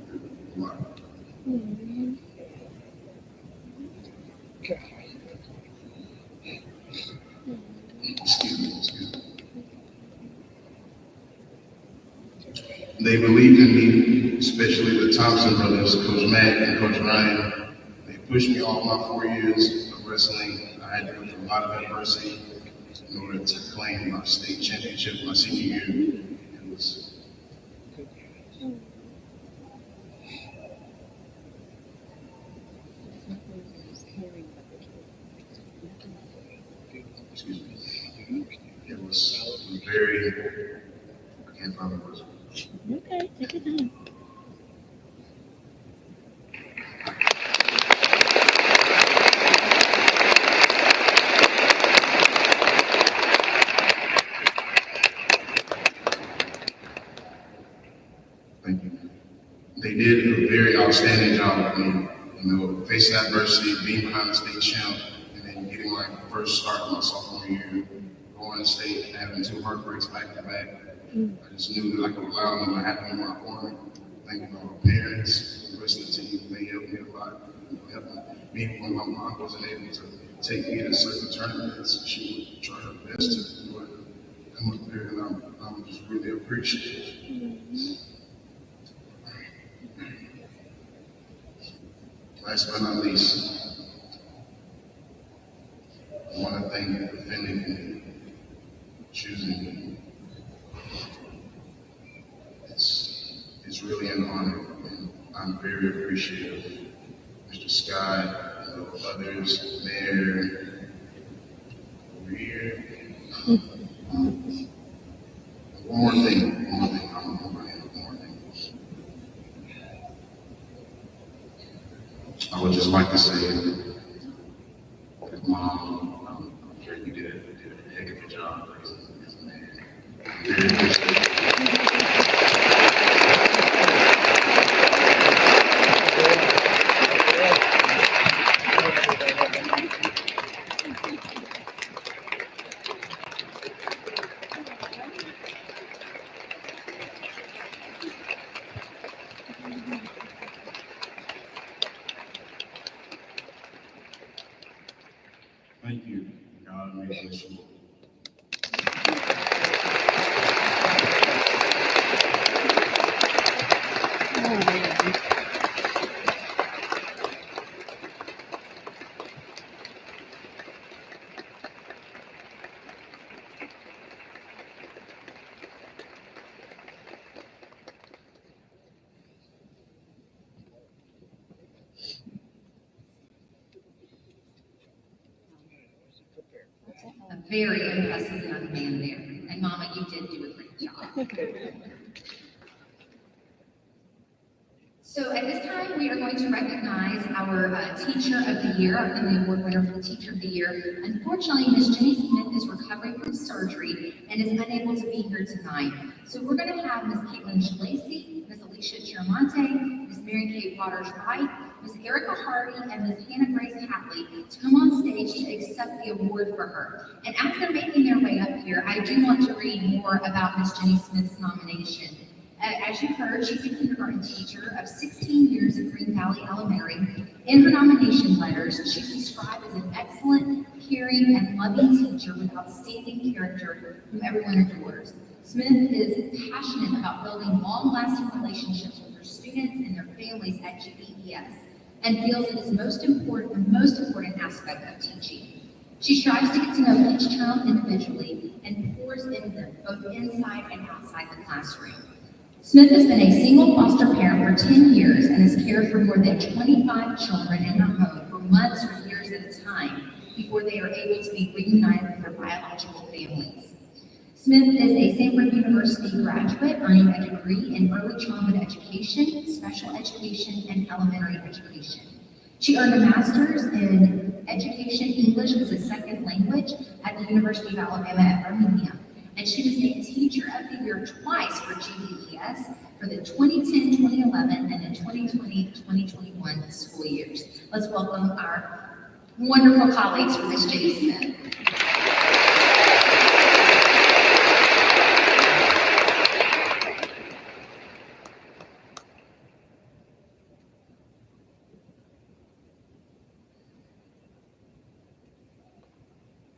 a lot. Excuse me. They believed in me, especially the Thompson brothers, Coach Matt and Coach Ryan. They pushed me all my 4 years of wrestling. I had to go through a lot of adversity in order to claim my state championship my senior year. It was excuse me. It was very, I can't find the words. Okay, take your time. Thank you. They did a very outstanding job with me, you know, facing adversity, being behind the state champ, and then getting my first start my sophomore year, going to state and having 2 heartbreaks back to back. I just knew that I could rely on them. I had them in my corner. Thank you to my parents, the rest of the team. They helped me a lot. Helped me when my mom wasn't able to take me to certain tournaments. She would try her best to do it. Come up there, and I'm just really appreciative. Last but not least, I want to thank the Finley committee for choosing me. It's really an honor, and I'm very appreciative. Mr. Scott, others, Mayor, over here. One more thing. I would just like to say that Mom, I'm sure you did a heck of a job as a man. Very appreciative. Thank you. God may bless you. A very impressive young man there. And Mama, you did do a great job. So at this time, we are going to recognize our Teacher of the Year, our Finley Award winner for Teacher of the Year. Unfortunately, Ms. Jenny Smith is recovering from surgery and is unable to be here tonight. So we're going to have Ms. Caitlin Shalacey, Ms. Alicia Chiramonte, Ms. Mary Kay Waters-Wright, Ms. Erica Hardy, and Ms. Hannah Grace Hatley to come on stage to accept the award for her. And as they're making their way up here, I do want to read more about Ms. Jenny Smith's nomination. As you heard, she's a kindergarten teacher of 16 years at Green Valley Elementary. In her nomination letters, she's described as an excellent, caring, and loving teacher with outstanding character whom everyone adores. Smith is passionate about building long-lasting relationships with her students and their families at GVES, and feels it is the most important aspect of teaching. She strives to get to know each child individually and pours into them both inside and outside the classroom. Smith has been a single foster parent for 10 years and has cared for more than 25 children in her home for months or years at a time before they are able to be reunited with their biological families. Smith is a Sanford University graduate, earning a degree in early childhood education, special education, and elementary education. She earned a master's in education English as a second language at the University of Alabama at Birmingham. And she was named Teacher of the Year twice for GVES for the 2010-2011 and the 2020-2021 school years. Let's welcome our wonderful colleagues from Ms. Jenny Smith.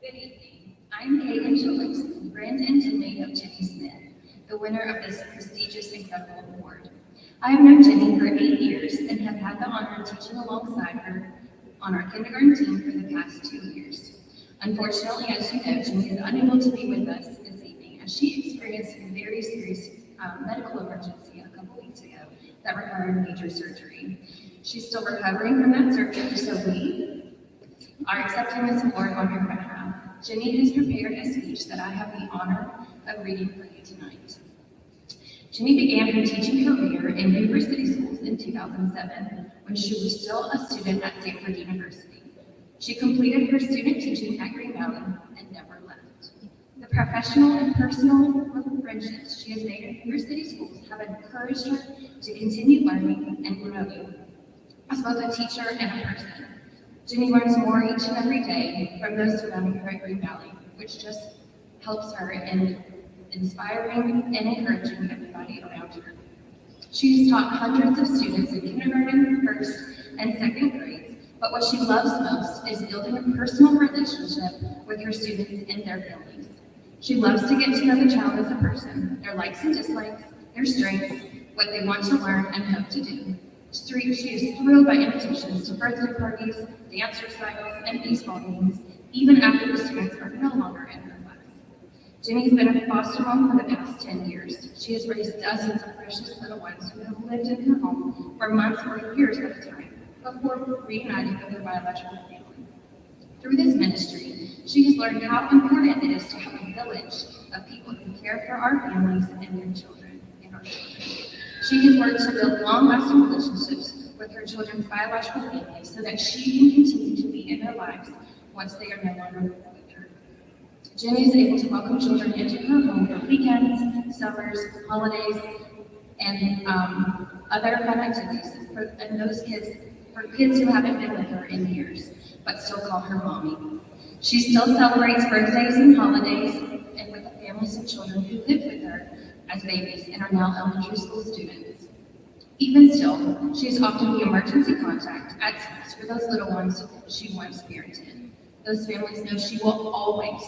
Good evening. I'm Caitlin Shalacey, grand intendant of Jenny Smith, the winner of this prestigious incredible award. I have known Jenny for 8 years and have had the honor of teaching alongside her on our kindergarten team for the past 2 years. Unfortunately, as you know, Jenny is unable to be with us this evening as she experienced a very serious medical emergency a couple weeks ago that required major surgery. She's still recovering from that surgery, so we are accepting this award on her behalf. Jenny has prepared a speech that I have the honor of reading for you tonight. Jenny began her teaching career in university schools in 2007 when she was still a student at Stanford University. She completed her student teaching at Green Valley and never left. The professional and personal friendships she has made in university schools have encouraged her to continue learning and growing as both a teacher and a person. Jenny learns more each and every day from those surrounding her at Green Valley, which just helps her in inspiring and encouraging everybody around her. She has taught hundreds of students in kindergarten, first, and second grades, but what she loves most is building a personal relationship with her students and their families. She loves to get to know the child as a person, their likes and dislikes, their strengths, what they want to learn and hope to do. She is thrilled by invitations to birthday parties, dance recitals, and baseball games, even after the students are no longer in her class. Jenny's been a foster mom for the past 10 years. She has raised dozens of precious little ones who have lived in her home for months or years at a time before reuniting with their biological family. Through this ministry, she has learned how important it is to have a village of people who care for our families and their children and our children. She has worked to build long-lasting relationships with her children's biological families so that she can continue to be in their lives once they are no longer with her. Jenny is able to welcome children into her home for weekends, summers, holidays, and other fun activities for kids who haven't been with her in years, but still call her mommy. She still celebrates birthdays and holidays and with the families of children who lived with her as babies and are now elementary school students. Even still, she is often the emergency contact at schools for those little ones she once parented. Those families know she will always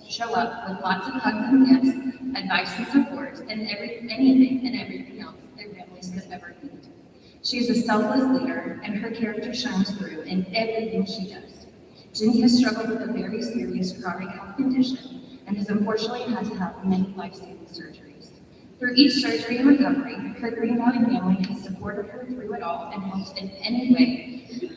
show up with lots of hugs and gifts, advice and support, and anything and everything else their families could ever need. She is a selfless leader, and her character shines through in everything she does. Jenny has struggled with a very serious chronic health condition and has unfortunately had to have many life-saving surgeries. Through each surgery and recovery, her Green Valley family has supported her through it all and helped in any way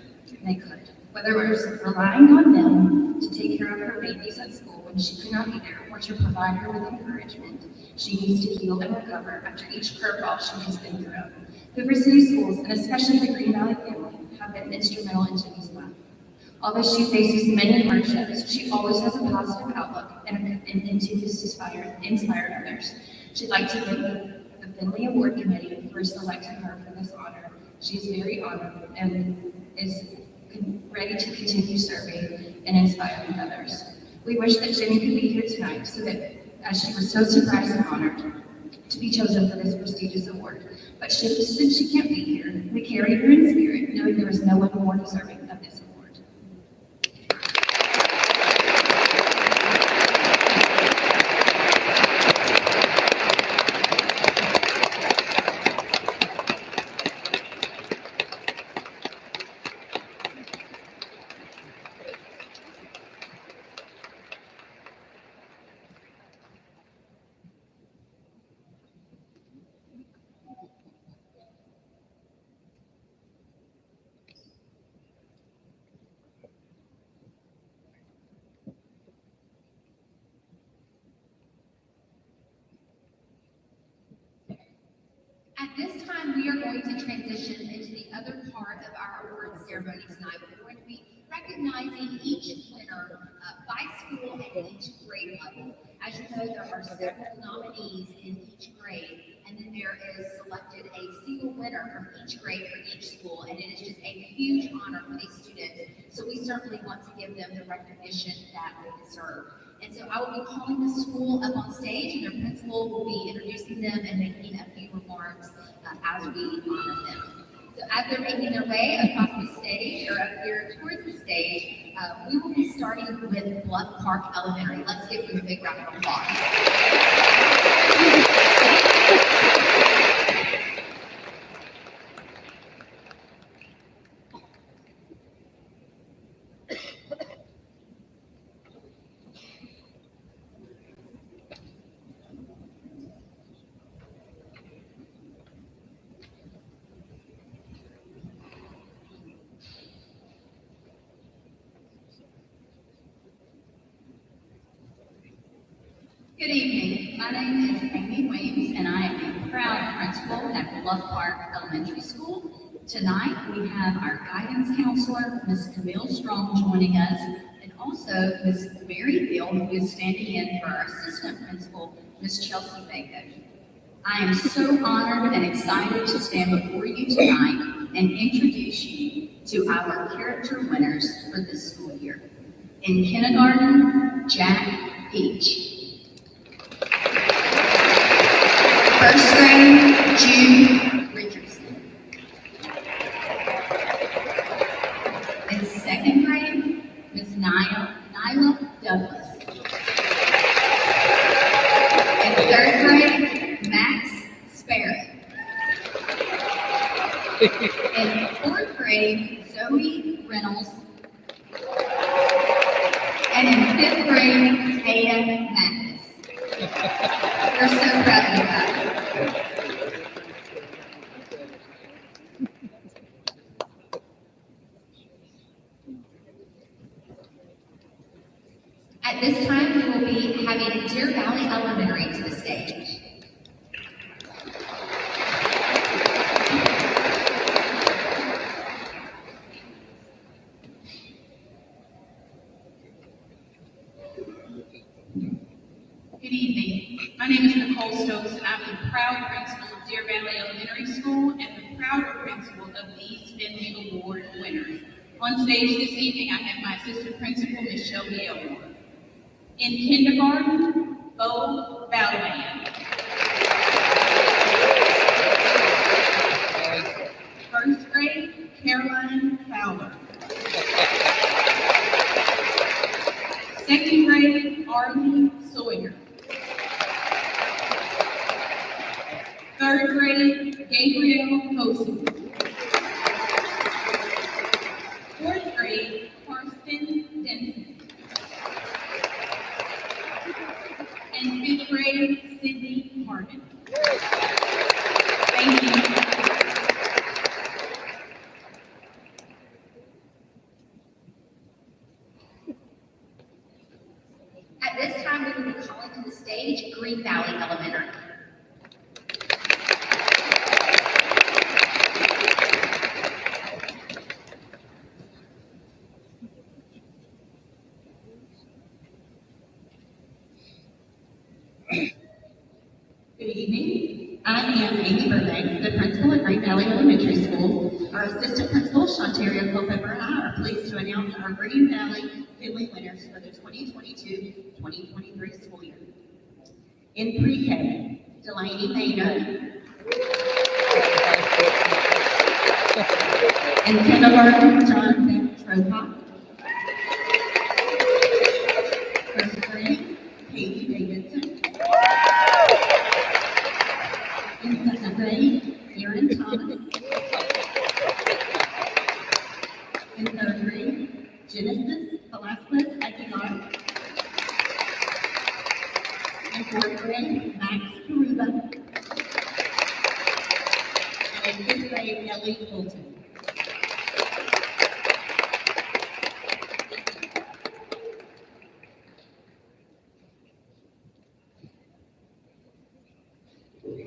they could. Whether it was relying on them to take care of her babies at school when she could not be there, or to provide her with encouragement she needs to heal and recover after each curveball she has been through. Hoover City Schools, and especially the Green Valley family, have been instrumental in Jenny's life. Although she faces many hardships, she always has a positive outlook and continues to inspire others. She'd like to thank the Finley Award Committee for selecting her for this honor. She is very honored and is ready to continue serving and inspiring others. We wish that Jenny could be here tonight so that, as she was so surprised and honored to be chosen for this prestigious award. But since she can't be here, we carry her in spirit, knowing there is no one more deserving of this award. At this time, we are going to transition into the other part of our award ceremony tonight. We're going to be recognizing each winner by school and each grade level. As you know, there are several nominees in each grade, and then there is selected a single winner from each grade for each school, and it is just a huge honor for these students. So we certainly want to give them the recognition that they deserve. And so I will be calling the school up on stage, and their principal will be introducing them and making a few remarks as we honor them. So as they're making their way across the stage, or up here towards the stage, we will be starting with Bluff Park Elementary. Let's give them a big round of applause. Good evening. My name is Amy Williams, and I am a proud principal at Bluff Park Elementary School. Tonight, we have our guidance counselor, Ms. Camille Strong, joining us, and also Ms. Mary Field, who is standing in for our assistant principal, Ms. Chelsea Bacon. I am so honored and excited to stand before you tonight and introduce you to our character winners for this school year. In kindergarten, Jack Peach. First grade, Jude Richardson. In second grade, Ms. Nyla Douglas. In third grade, Max Sparrow. In fourth grade, Zoe Reynolds. And in fifth grade, Ada Mathis. We're so proud of you guys. At this time, we will be having Deer Valley Elementary to the stage. Good evening. My name is Nicole Stokes, and I'm the proud principal of Deer Valley Elementary School and the proud principal of these Finley Award winners. On stage this evening, I have my assistant principal, Ms. Shelby Elmore. In kindergarten, Bo Balaban. First grade, Caroline Fowler. Second grade, Arlie Sawyer. Third grade, Gabriel Cosi. Fourth grade, Karsten Denson. And fifth grade, Sydney Harmon. Thank you. At this time, we will be calling to the stage Green Valley Elementary. Good evening. I am Amy Burbank, the principal at Green Valley Elementary School. Our assistant principal, Shantaria Culpepper, and I are pleased to announce our Green Valley Finley winners for the 2022-2023 school year. In pre-K, Delaney Maynard. In kindergarten, John Tropa. First grade, Katie Davidson. In second grade, Aaron Thomas. In third grade, Genesis Velasquez Aguilar. In fourth grade, Max Karuba. And in fifth grade, Ellie Fulton.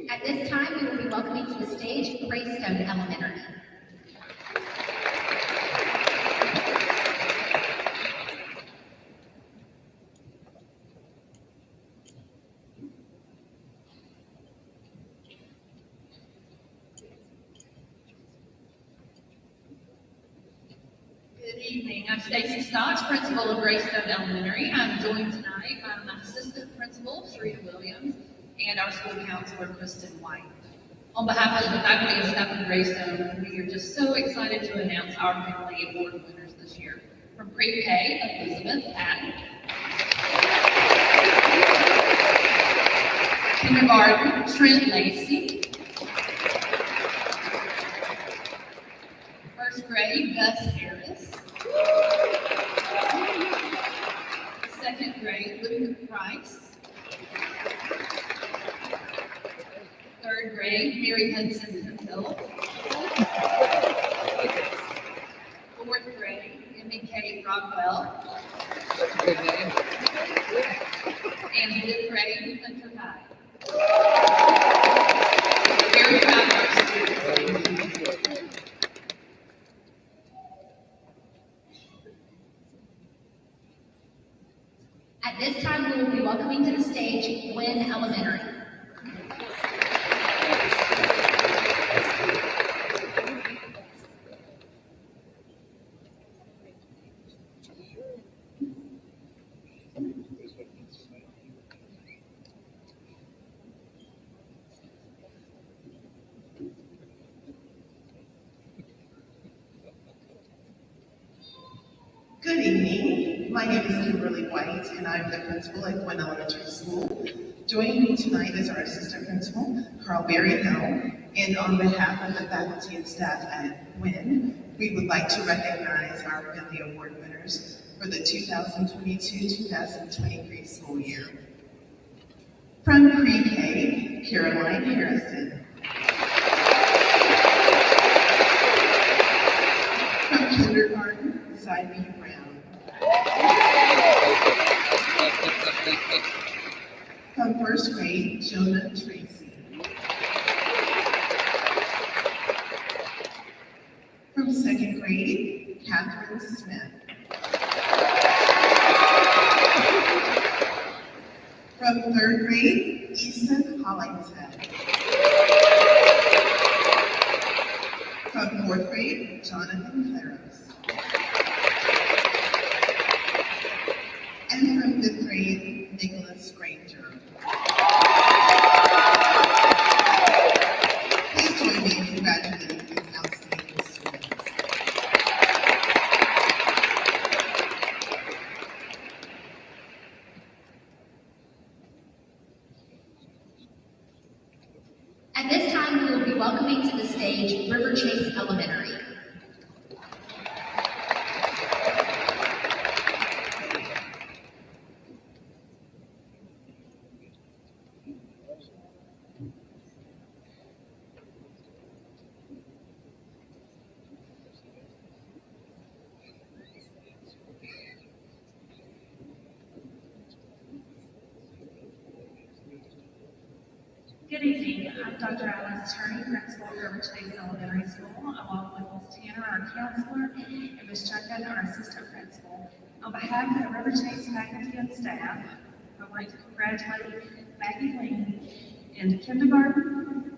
At this time, we will be welcoming to the stage Greystone Elementary. Good evening. I'm Stacy Stotts, principal of Greystone Elementary. I'm joined tonight by my assistant principal, Sharita Williams, and our school counselor, Kristen White. On behalf of the faculty and staff of Greystone, we are just so excited to announce our Finley Award winners this year. From pre-K, Elizabeth Patton. Kindergarten, Trent Lacey. First grade, Gus Harris. Second grade, Luke Price. Third grade, Mary Hudson Hill. Fourth grade, Emmy Kate Rockwell. and fifth grade Hunter High. We're very proud of our students. At this time, we will be welcoming to the stage Gwynn Elementary. Good evening. My name is Kimberly White, and I'm the principal at Gwynn Elementary School. Joining me tonight is our assistant principal, Carl Berry Hill, and on behalf of the faculty and staff at Gwynn, we would like to recognize our Finley Award winners for the 2022-2023 school year. From pre-K, Caroline Harrison. From kindergarten, Zybe Brown. From first grade, Jonah Tracy. From second grade, Catherine Smith. From third grade, Issa Hollingshead. From fourth grade, Jonathan Claros. And from fifth grade, Nicholas Granger. Please join me in congratulating these outstanding students. At this time, we will be welcoming to the stage River Chase Elementary. Good evening. I'm Dr. Alice Turney, principal of River Chase Elementary School, along with Ms. Tanner, our counselor, and Ms. Chutkin, our assistant principal. On behalf of the River Chase faculty and staff, I'd like to congratulate Maggie Lee in kindergarten.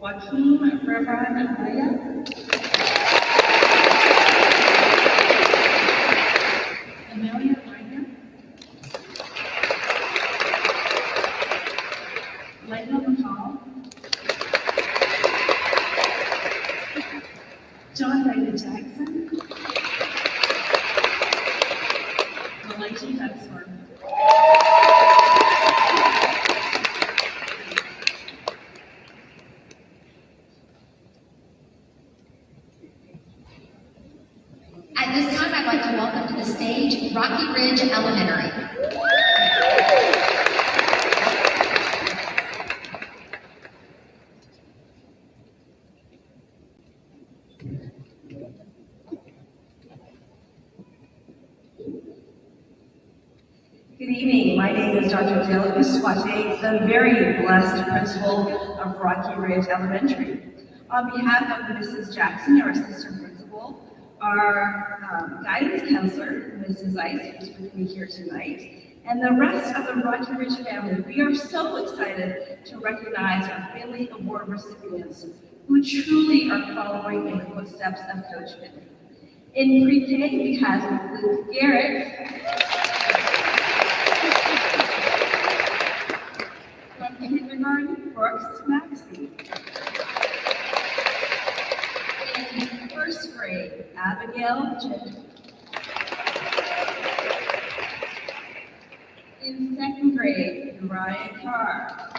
Joaquin Reverend Leah. Amelia Rainer, Layla McCall, John David Jackson, Malachi Huxford. At this time, I'd like to welcome to the stage Rocky Ridge Elementary. Good evening. My name is Dr. Dale Uswate, the very blessed principal of Rocky Ridge Elementary. On behalf of Mrs. Jackson, our assistant principal, our guidance counselor, Mrs. Ice, who's with me here tonight, and the rest of the Rocky Ridge family, we are so excited to recognize our Finley Award recipients who truly are following in the footsteps of Coach Finley. In pre-K, we have Luke Garrett, from kindergarten, Brooks Maxey. In first grade, Abigail Jen. In second grade, Uriah Carr.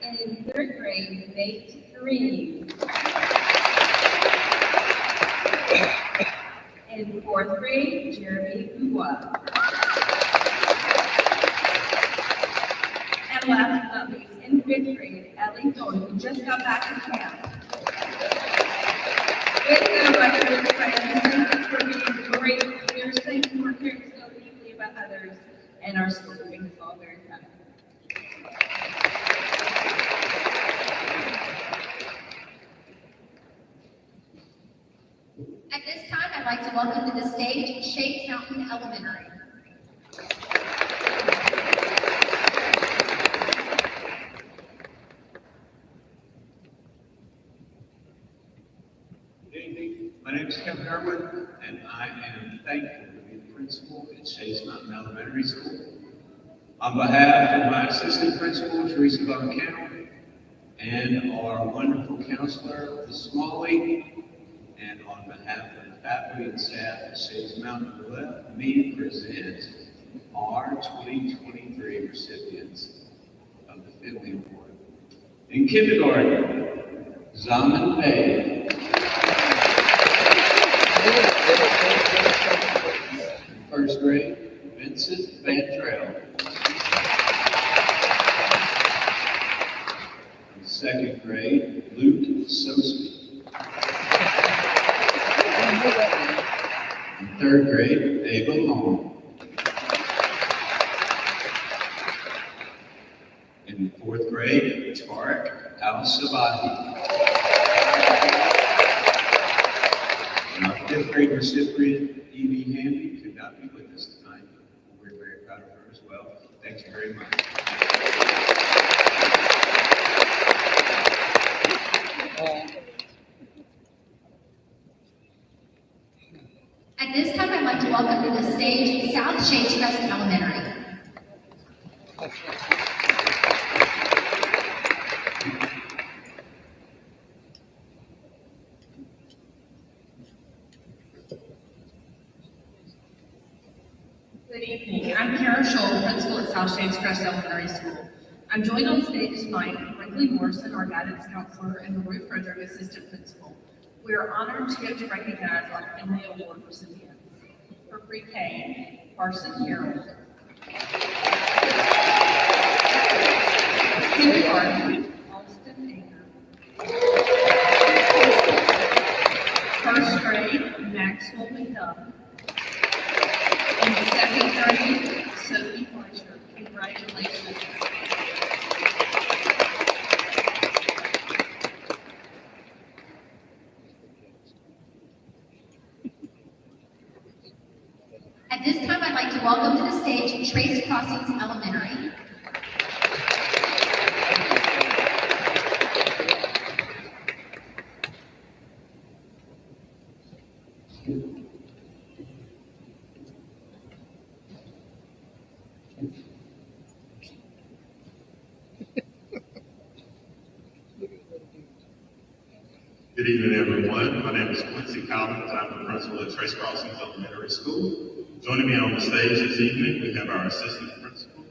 And in third grade, Nate Green. In fourth grade, Jeremy Uwa. And last but not least, in fifth grade, Ellie Thorne, who just got back from camp. With them, my good friends, thank you for being great leaders. Thank you for caring so deeply about others and our school. It makes us all very proud. At this time, I'd like to welcome to the stage Shades Mountain Elementary. Good evening. My name is Kevin Irwin, and I am thankful to be the principal at Shades Mountain Elementary School. On behalf of my assistant principal, Teresa Bonacano, and our wonderful counselor, Ms. Smalley, and on behalf of the faculty and staff at Shades Mountain, let me present our 2023 recipients of the Finley Award. In kindergarten, Zaman Pei. First grade, Vincent Van Trail. In second grade, Luke Sosby. In third grade, Ava Long. In fourth grade, Tarek Al-Sabahi. And our fifth grade recipient, Evie Hamby, could not be with us tonight. We're very proud of her as well. Thank you very much. At this time, I'd like to welcome to the stage South Shades Crest Elementary. Good evening. I'm Kara Scholl, principal at South Shades Crest Elementary School. I'm joined on stage tonight with Brinkley Morrison, our guidance counselor, and Ruth Frederick, assistant principal. We are honored to recognize our Finley Award recipients. For pre-K, Carson Harold. Kindergarten, Austin Aker. First grade, Maxwell McDuff. In second grade, Sophie Fletcher. Congratulations. At this time, I'd like to welcome to the stage Trace Crossings Elementary. Good evening, everyone. My name is Quincy Collins. I'm the principal at Trace Crossings Elementary School. Joining me on the stage this evening, we have our assistant principal,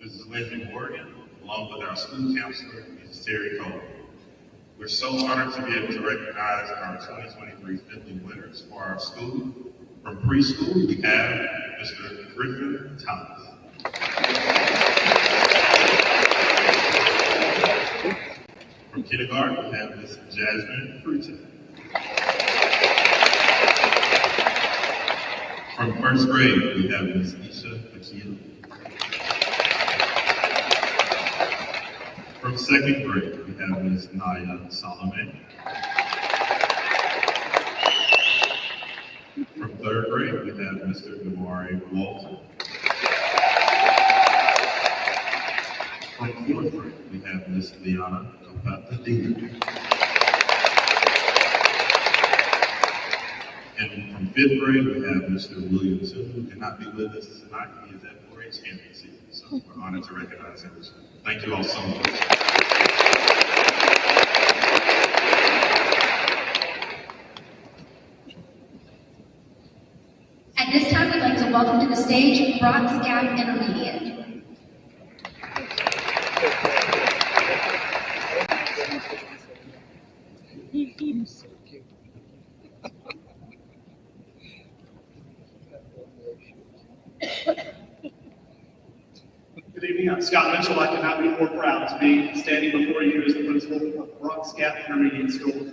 Mrs. Lindsay Morgan, along with our school counselor, Mrs. Terry Cole. We're so honored to be able to recognize our 2023 Finley winners for our school. From preschool, we have Mr. Griffin Thomas. From kindergarten, we have Ms. Jasmine Fruta. From first grade, we have Ms. Isha Akil. From second grade, we have Ms. Naya Solomon. From third grade, we have Mr. Damari Walter. From fourth grade, we have Ms. Liana Kapatadina. And from fifth grade, we have Mr. William Too, who cannot be with us tonight. He is at 4-H camping season, so we're honored to recognize him. Thank you all so much. At this time, we'd like to welcome to the stage Bronx Gap Intermediate. Good evening. Scott Mitchell, I cannot be more proud to be standing before you as the principal of Bronx Gap Intermediate School.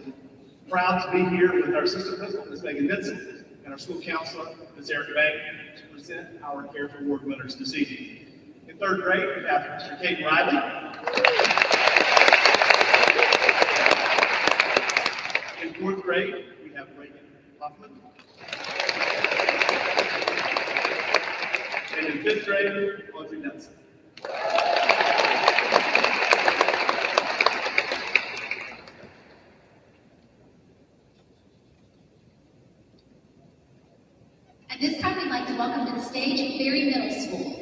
Proud to be here with our assistant principal, Ms. Megan Benson, and our school counselor, Ms. Erica Bank, to present our Character Award winners this evening. In third grade, we have Mr. Kate Riley. In fourth grade, we have Reagan Hoffman. And in fifth grade, Audrey Nelson. At this time, we'd like to welcome to the stage Berry Middle School.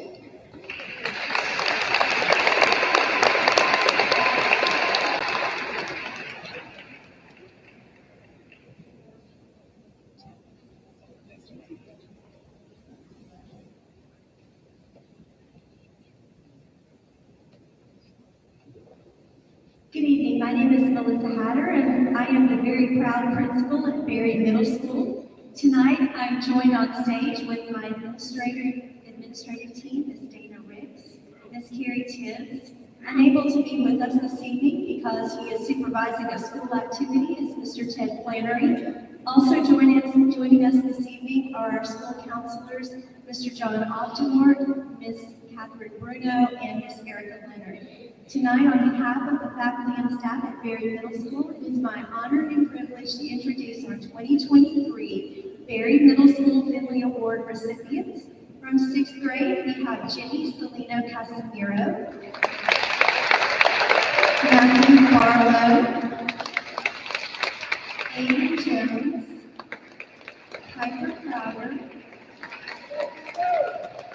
Good evening, my name is Melissa Hatter, and I am the very proud principal at Berry Middle School. Tonight, I'm joined on stage with my administrative team, Ms. Dana Ricks, Ms. Carrie Tibbs. Unable to be with us this evening because he is supervising a school activity is Mr. Ted Flannery. Also joining us this evening are our school counselors, Mr. John Optimort, Ms. Catherine Bruno, and Ms. Erica Leonard. Tonight, on behalf of the faculty and staff at Berry Middle School, it is my honor and privilege to introduce our 2023 Berry Middle School Finley Award recipients. From 6th grade, we have Jenny Salino Casimiro, Matthew Barlow, Aiden Jones, Piper Crowder.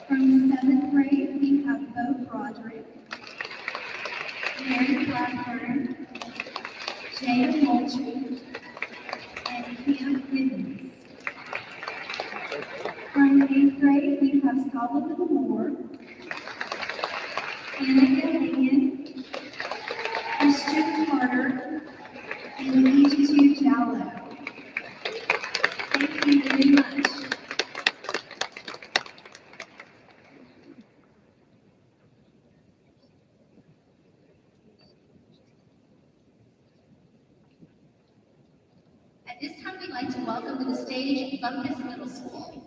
From 7th grade, we have Bo Broderick, Mary Blackburn, Jada Moultrie, and Kim Giddens. From 8th grade, we have Solomon Moore, Anna Gilligan, Christian Carter, and Ijitu Jallo. Thank you very much. At this time, we'd like to welcome to the stage Bumpus Middle School.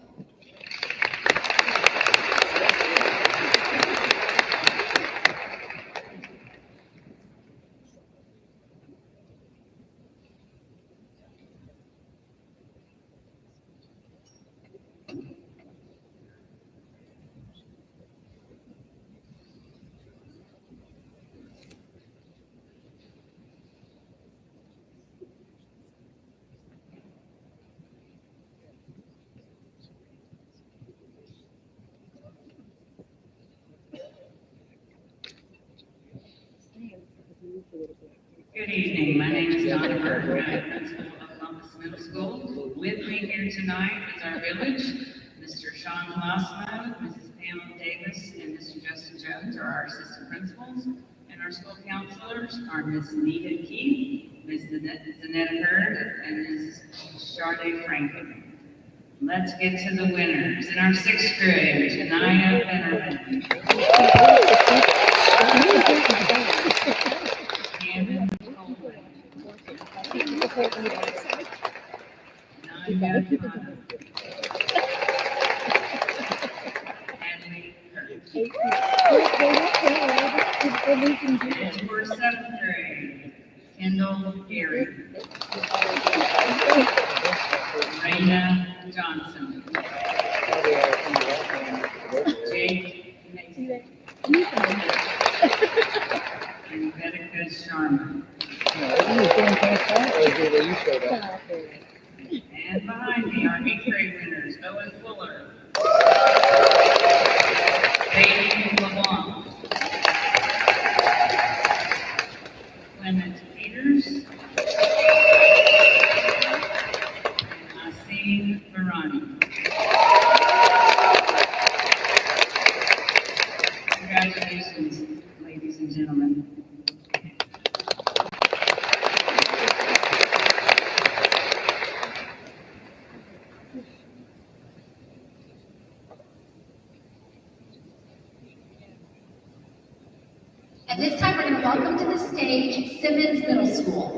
Good evening, my name is Donna Burke, I'm principal of Bumpus Middle School. With me here tonight is our village, Mr. Sean Glassman, Mrs. Pamela Davis, and Mr. Justin Jones are our assistant principals. And our school counselors are Ms. Nita Keith, Ms. Zanetta Hurd, and Ms. Sade Franklin. Let's get to the winners. In our 6th grade, Janaya Bennerman. Camden Coleman. Nadia Connor. Annie Kirk. And for 7th grade, Kendall Gary. Raina Johnson. Jake Mason. And Vetica Sharma. And behind me, our 8th grade winners, Owen Fuller, Bailey LeBlanc, Clement Peters, and Asim Barani. Congratulations, ladies and gentlemen. to welcome to the stage Simmons Middle School.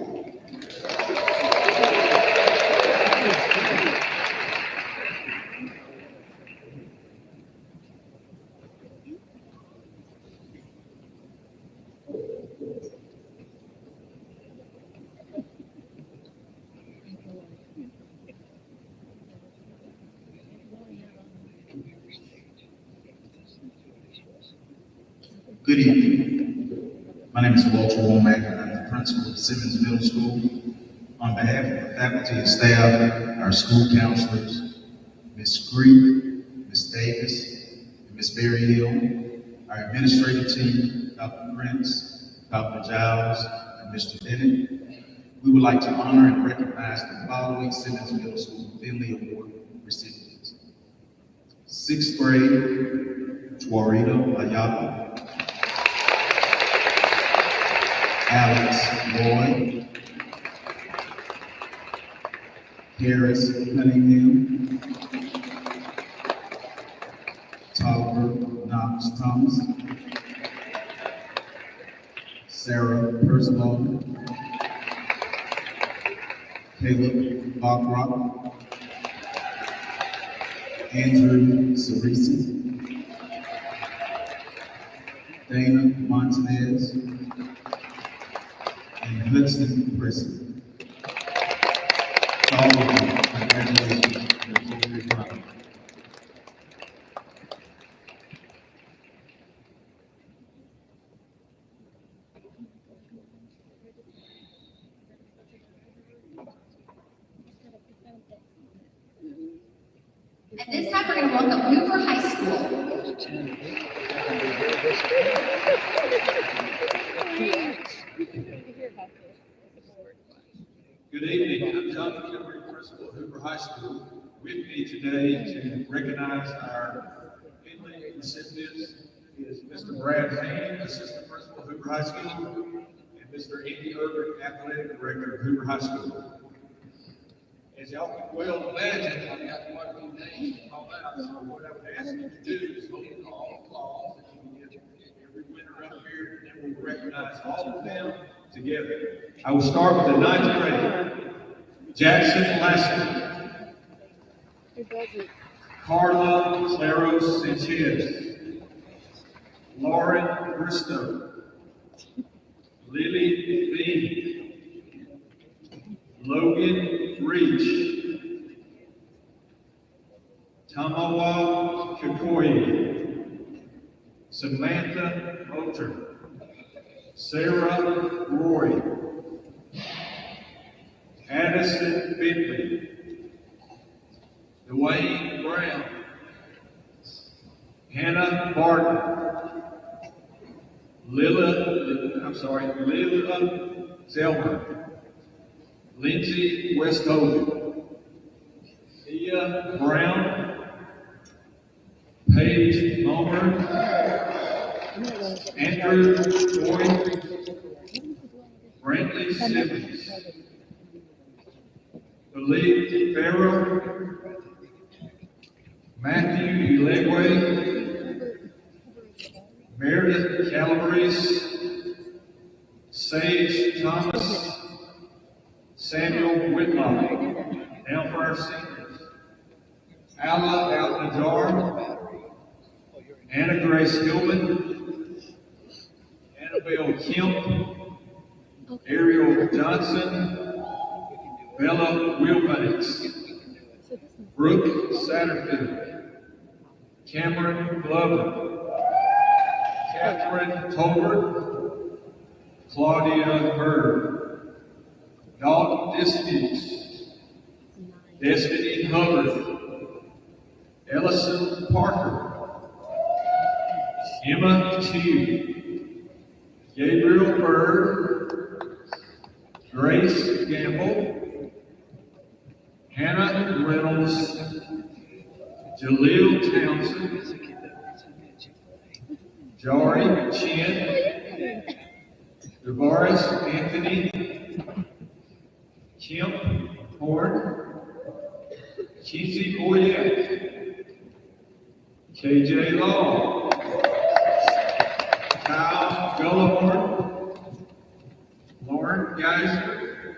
Good evening. My name is Walter Womack, and I'm the principal of Simmons Middle School. On behalf of the faculty and staff, our school counselors, Ms. Creek, Ms. Davis, and Ms. Berryhill, our administrative team, Dr. Prince, Dr. Giles, and Mr. Bennett, we would like to honor and recognize the following Simmons Middle School Finley Award recipients. 6th grade, Tuarita Ayala, Alex Roy, Harris Cunningham, Tolbert Knox Thomas, Sarah Percival, Caleb Bachrock, Andrew Cerisi, Dana Montanez, and Hudson Preston. To all of you, congratulations. You're very proud. At this time, we're going to welcome Hoover High School. Good evening. I'm John McKelvey, principal of Hoover High School. With me today to recognize our Finley recipients is Mr. Brad Hayne, assistant principal of Hoover High School, and Mr. Andy Urban, athletic director of Hoover High School. As y'all can well imagine, I've got quite a few names to call out, so what I would ask you to do is hold the applause, and you can get every winner up here, and then we'll recognize all of them together. I will start with the 9th grade. Jackson Lasseter, Carla Claros Sanchez, Lauren Bristow, Lily Bean, Logan Reach, Tamawa Kikoyi, Samantha Motor, Sarah Roy, Addison Bentley, Dwayne Brown, Hannah Barton, Lila Zelmer, Lindsay Westhoven, Thea Brown, Paige Momer, Andrew Boyd, Brantley Simmons, Philippe Farrow, Matthew Elegwe, Meredith Calabrese, Sage Thomas, Samuel Whitlock, now for our seniors, Ala Al-Najar, Anna Grace Hillman, Annabelle Kemp, Ariel Johnson, Bella Wilbanks, Brooke Satterfield, Cameron Glover, Catherine Tolbert, Claudia Bird, Dalton Disputes, Destiny Hubbard, Ellison Parker, Emma Tew, Gabriel Bird, Grace Gamble, Hannah Reynolds, Jaleel Townsend, Jari Chin, Devaris Anthony, Kim Horn, Kizzy Boyette, KJ Law, Kyle Gullihorn, Lauren Geiser,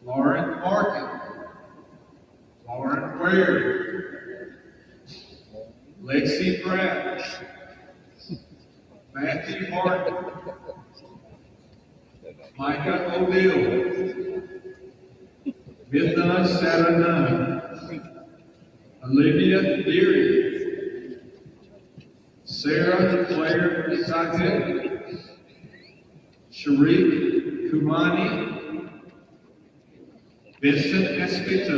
Lauren Martin, Lauren Ware, Lexi Pratt, Matthew Martin, Micah O'Neill, Midnight Saturday, Olivia Deary, Sarah Claire Saget, Sharif Kumani, Vincent Espito.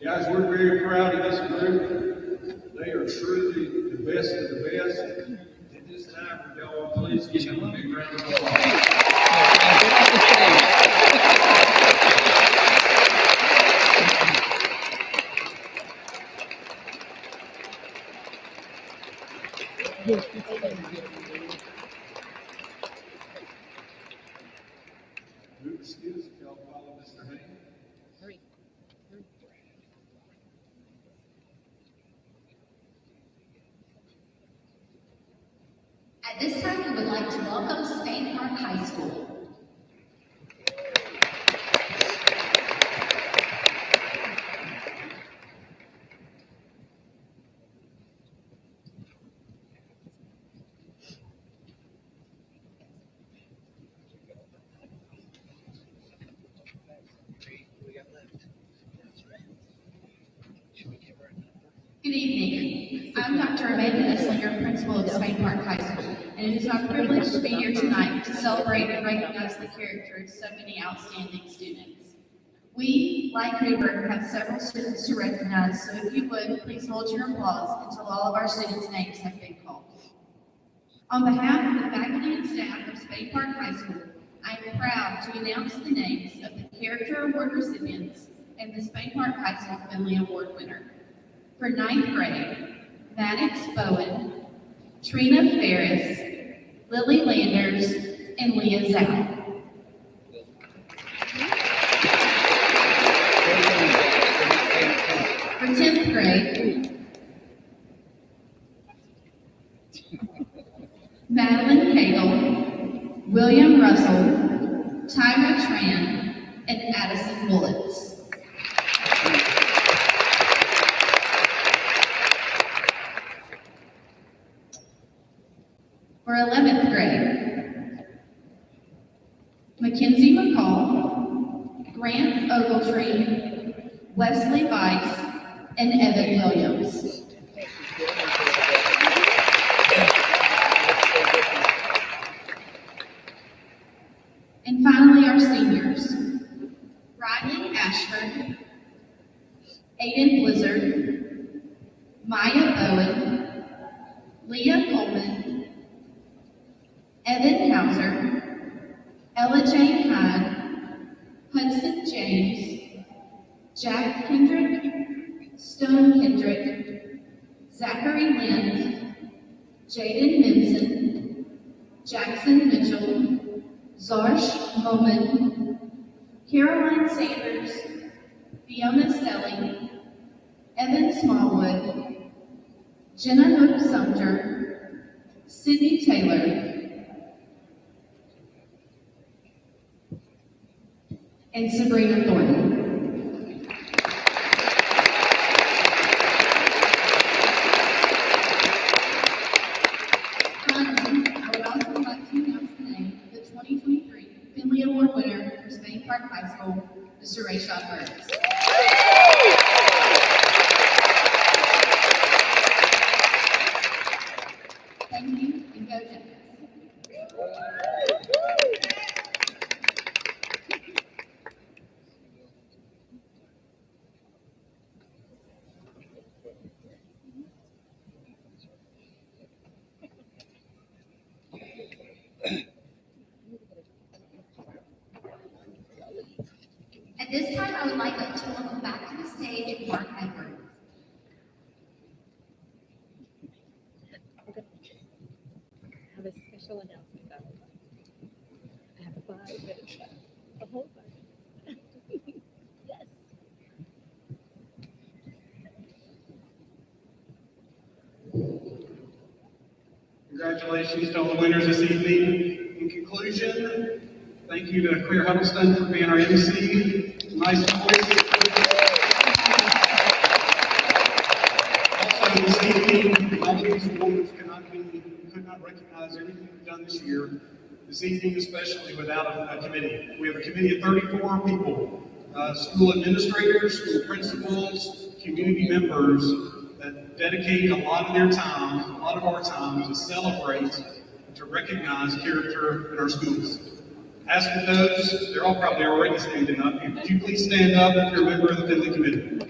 Guys, we're very proud of this group. They are truly the best of the best. At this time, would y'all please give them a big round of applause. Move excuse if y'all follow Mr. Haynes. At this time, we would like to welcome Spain Park High School. Good evening. I'm Dr. Amanda Esslinger, principal of Spain Park High School, and it is our privilege to be here tonight to celebrate and recognize the character of so many outstanding students. We, like Newburgh, have several students to recognize, so if you would, please hold your applause until all of our students' names have been called. On behalf of the faculty and staff of Spain Park High School, I am proud to announce the names of the Character Award recipients and the Spain Park High School Finley Award winner. For ninth grade, Maddox Bowen, Trina Ferris, Lily Landers, and Leah Zhao. For 10th grade, Madeline Cagle, William Russell, Tyra Tran, and Addison Bullets. For 11th grade, Mackenzie McCall, Grant Ogletree, Wesley Weiss, and Evan Williams. And finally, our seniors, Riley Ashford, Aiden Blizzard, Maya Bowen, Leah Coleman, Evan Hauser, Ella Jane Hyde, Hudson James, Jack Kendrick, Stone Kendrick, Zachary Lind, Jaden Minson, Jackson Mitchell, Zarsh Moman, Caroline Sanders, Fiona Selling, Evan Smallwood, Jenna Hook Sumter, Sydney Taylor, and Sabrina Thornton. Finally, I would also like to announce the name of the 2023 Finley Award winner for Spain Park High School, Mr. Rayshon Burns. Thank you, and go Jets. At this time, I would like to welcome back to the stage Mark Edwards. I have a special announcement though. I have 5 minutes left. A whole 5 minutes. Yes. Congratulations to all the winners this evening. In conclusion, thank you to Claire Huddleston for being our MC. Nice voice. Also, this evening, all of these awards could not recognize everything we've done this year. This evening, especially without a committee. We have a committee of 34 people, school administrators, school principals, community members that dedicate a lot of their time, a lot of our time to celebrate, to recognize character in our schools. As for those, they're all probably already standing up. Could you please stand up if you're a member of the Finley Committee?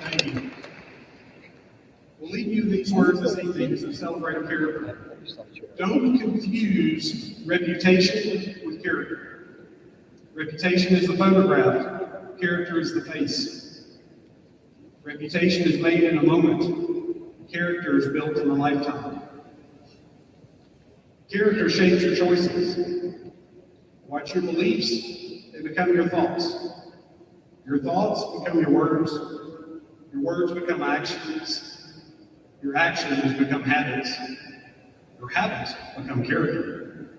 Thank you. We'll leave you these words this evening as we celebrate our character. Don't confuse reputation with character. Reputation is the photograph. Character is the face. Reputation is made in a moment. Character is built in a lifetime. Character shapes your choices. Watch your beliefs. They become your thoughts. Your thoughts become your words. Your words become actions. Your actions become habits. Your habits become character.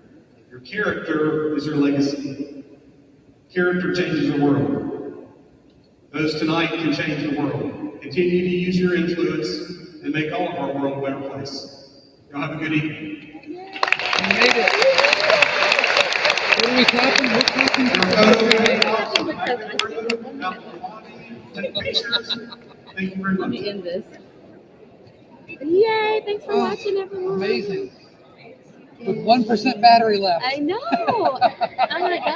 Your character is your legacy. Character changes the world. Those tonight can change the world. Continue to use your influence and make all of our world a better place. Y'all have a good evening. What are we clapping? We're clapping. Thank you very much. Let me end this. Yay! Thanks for watching, everyone. Amazing. With 1% battery left. I know. I'm gonna go.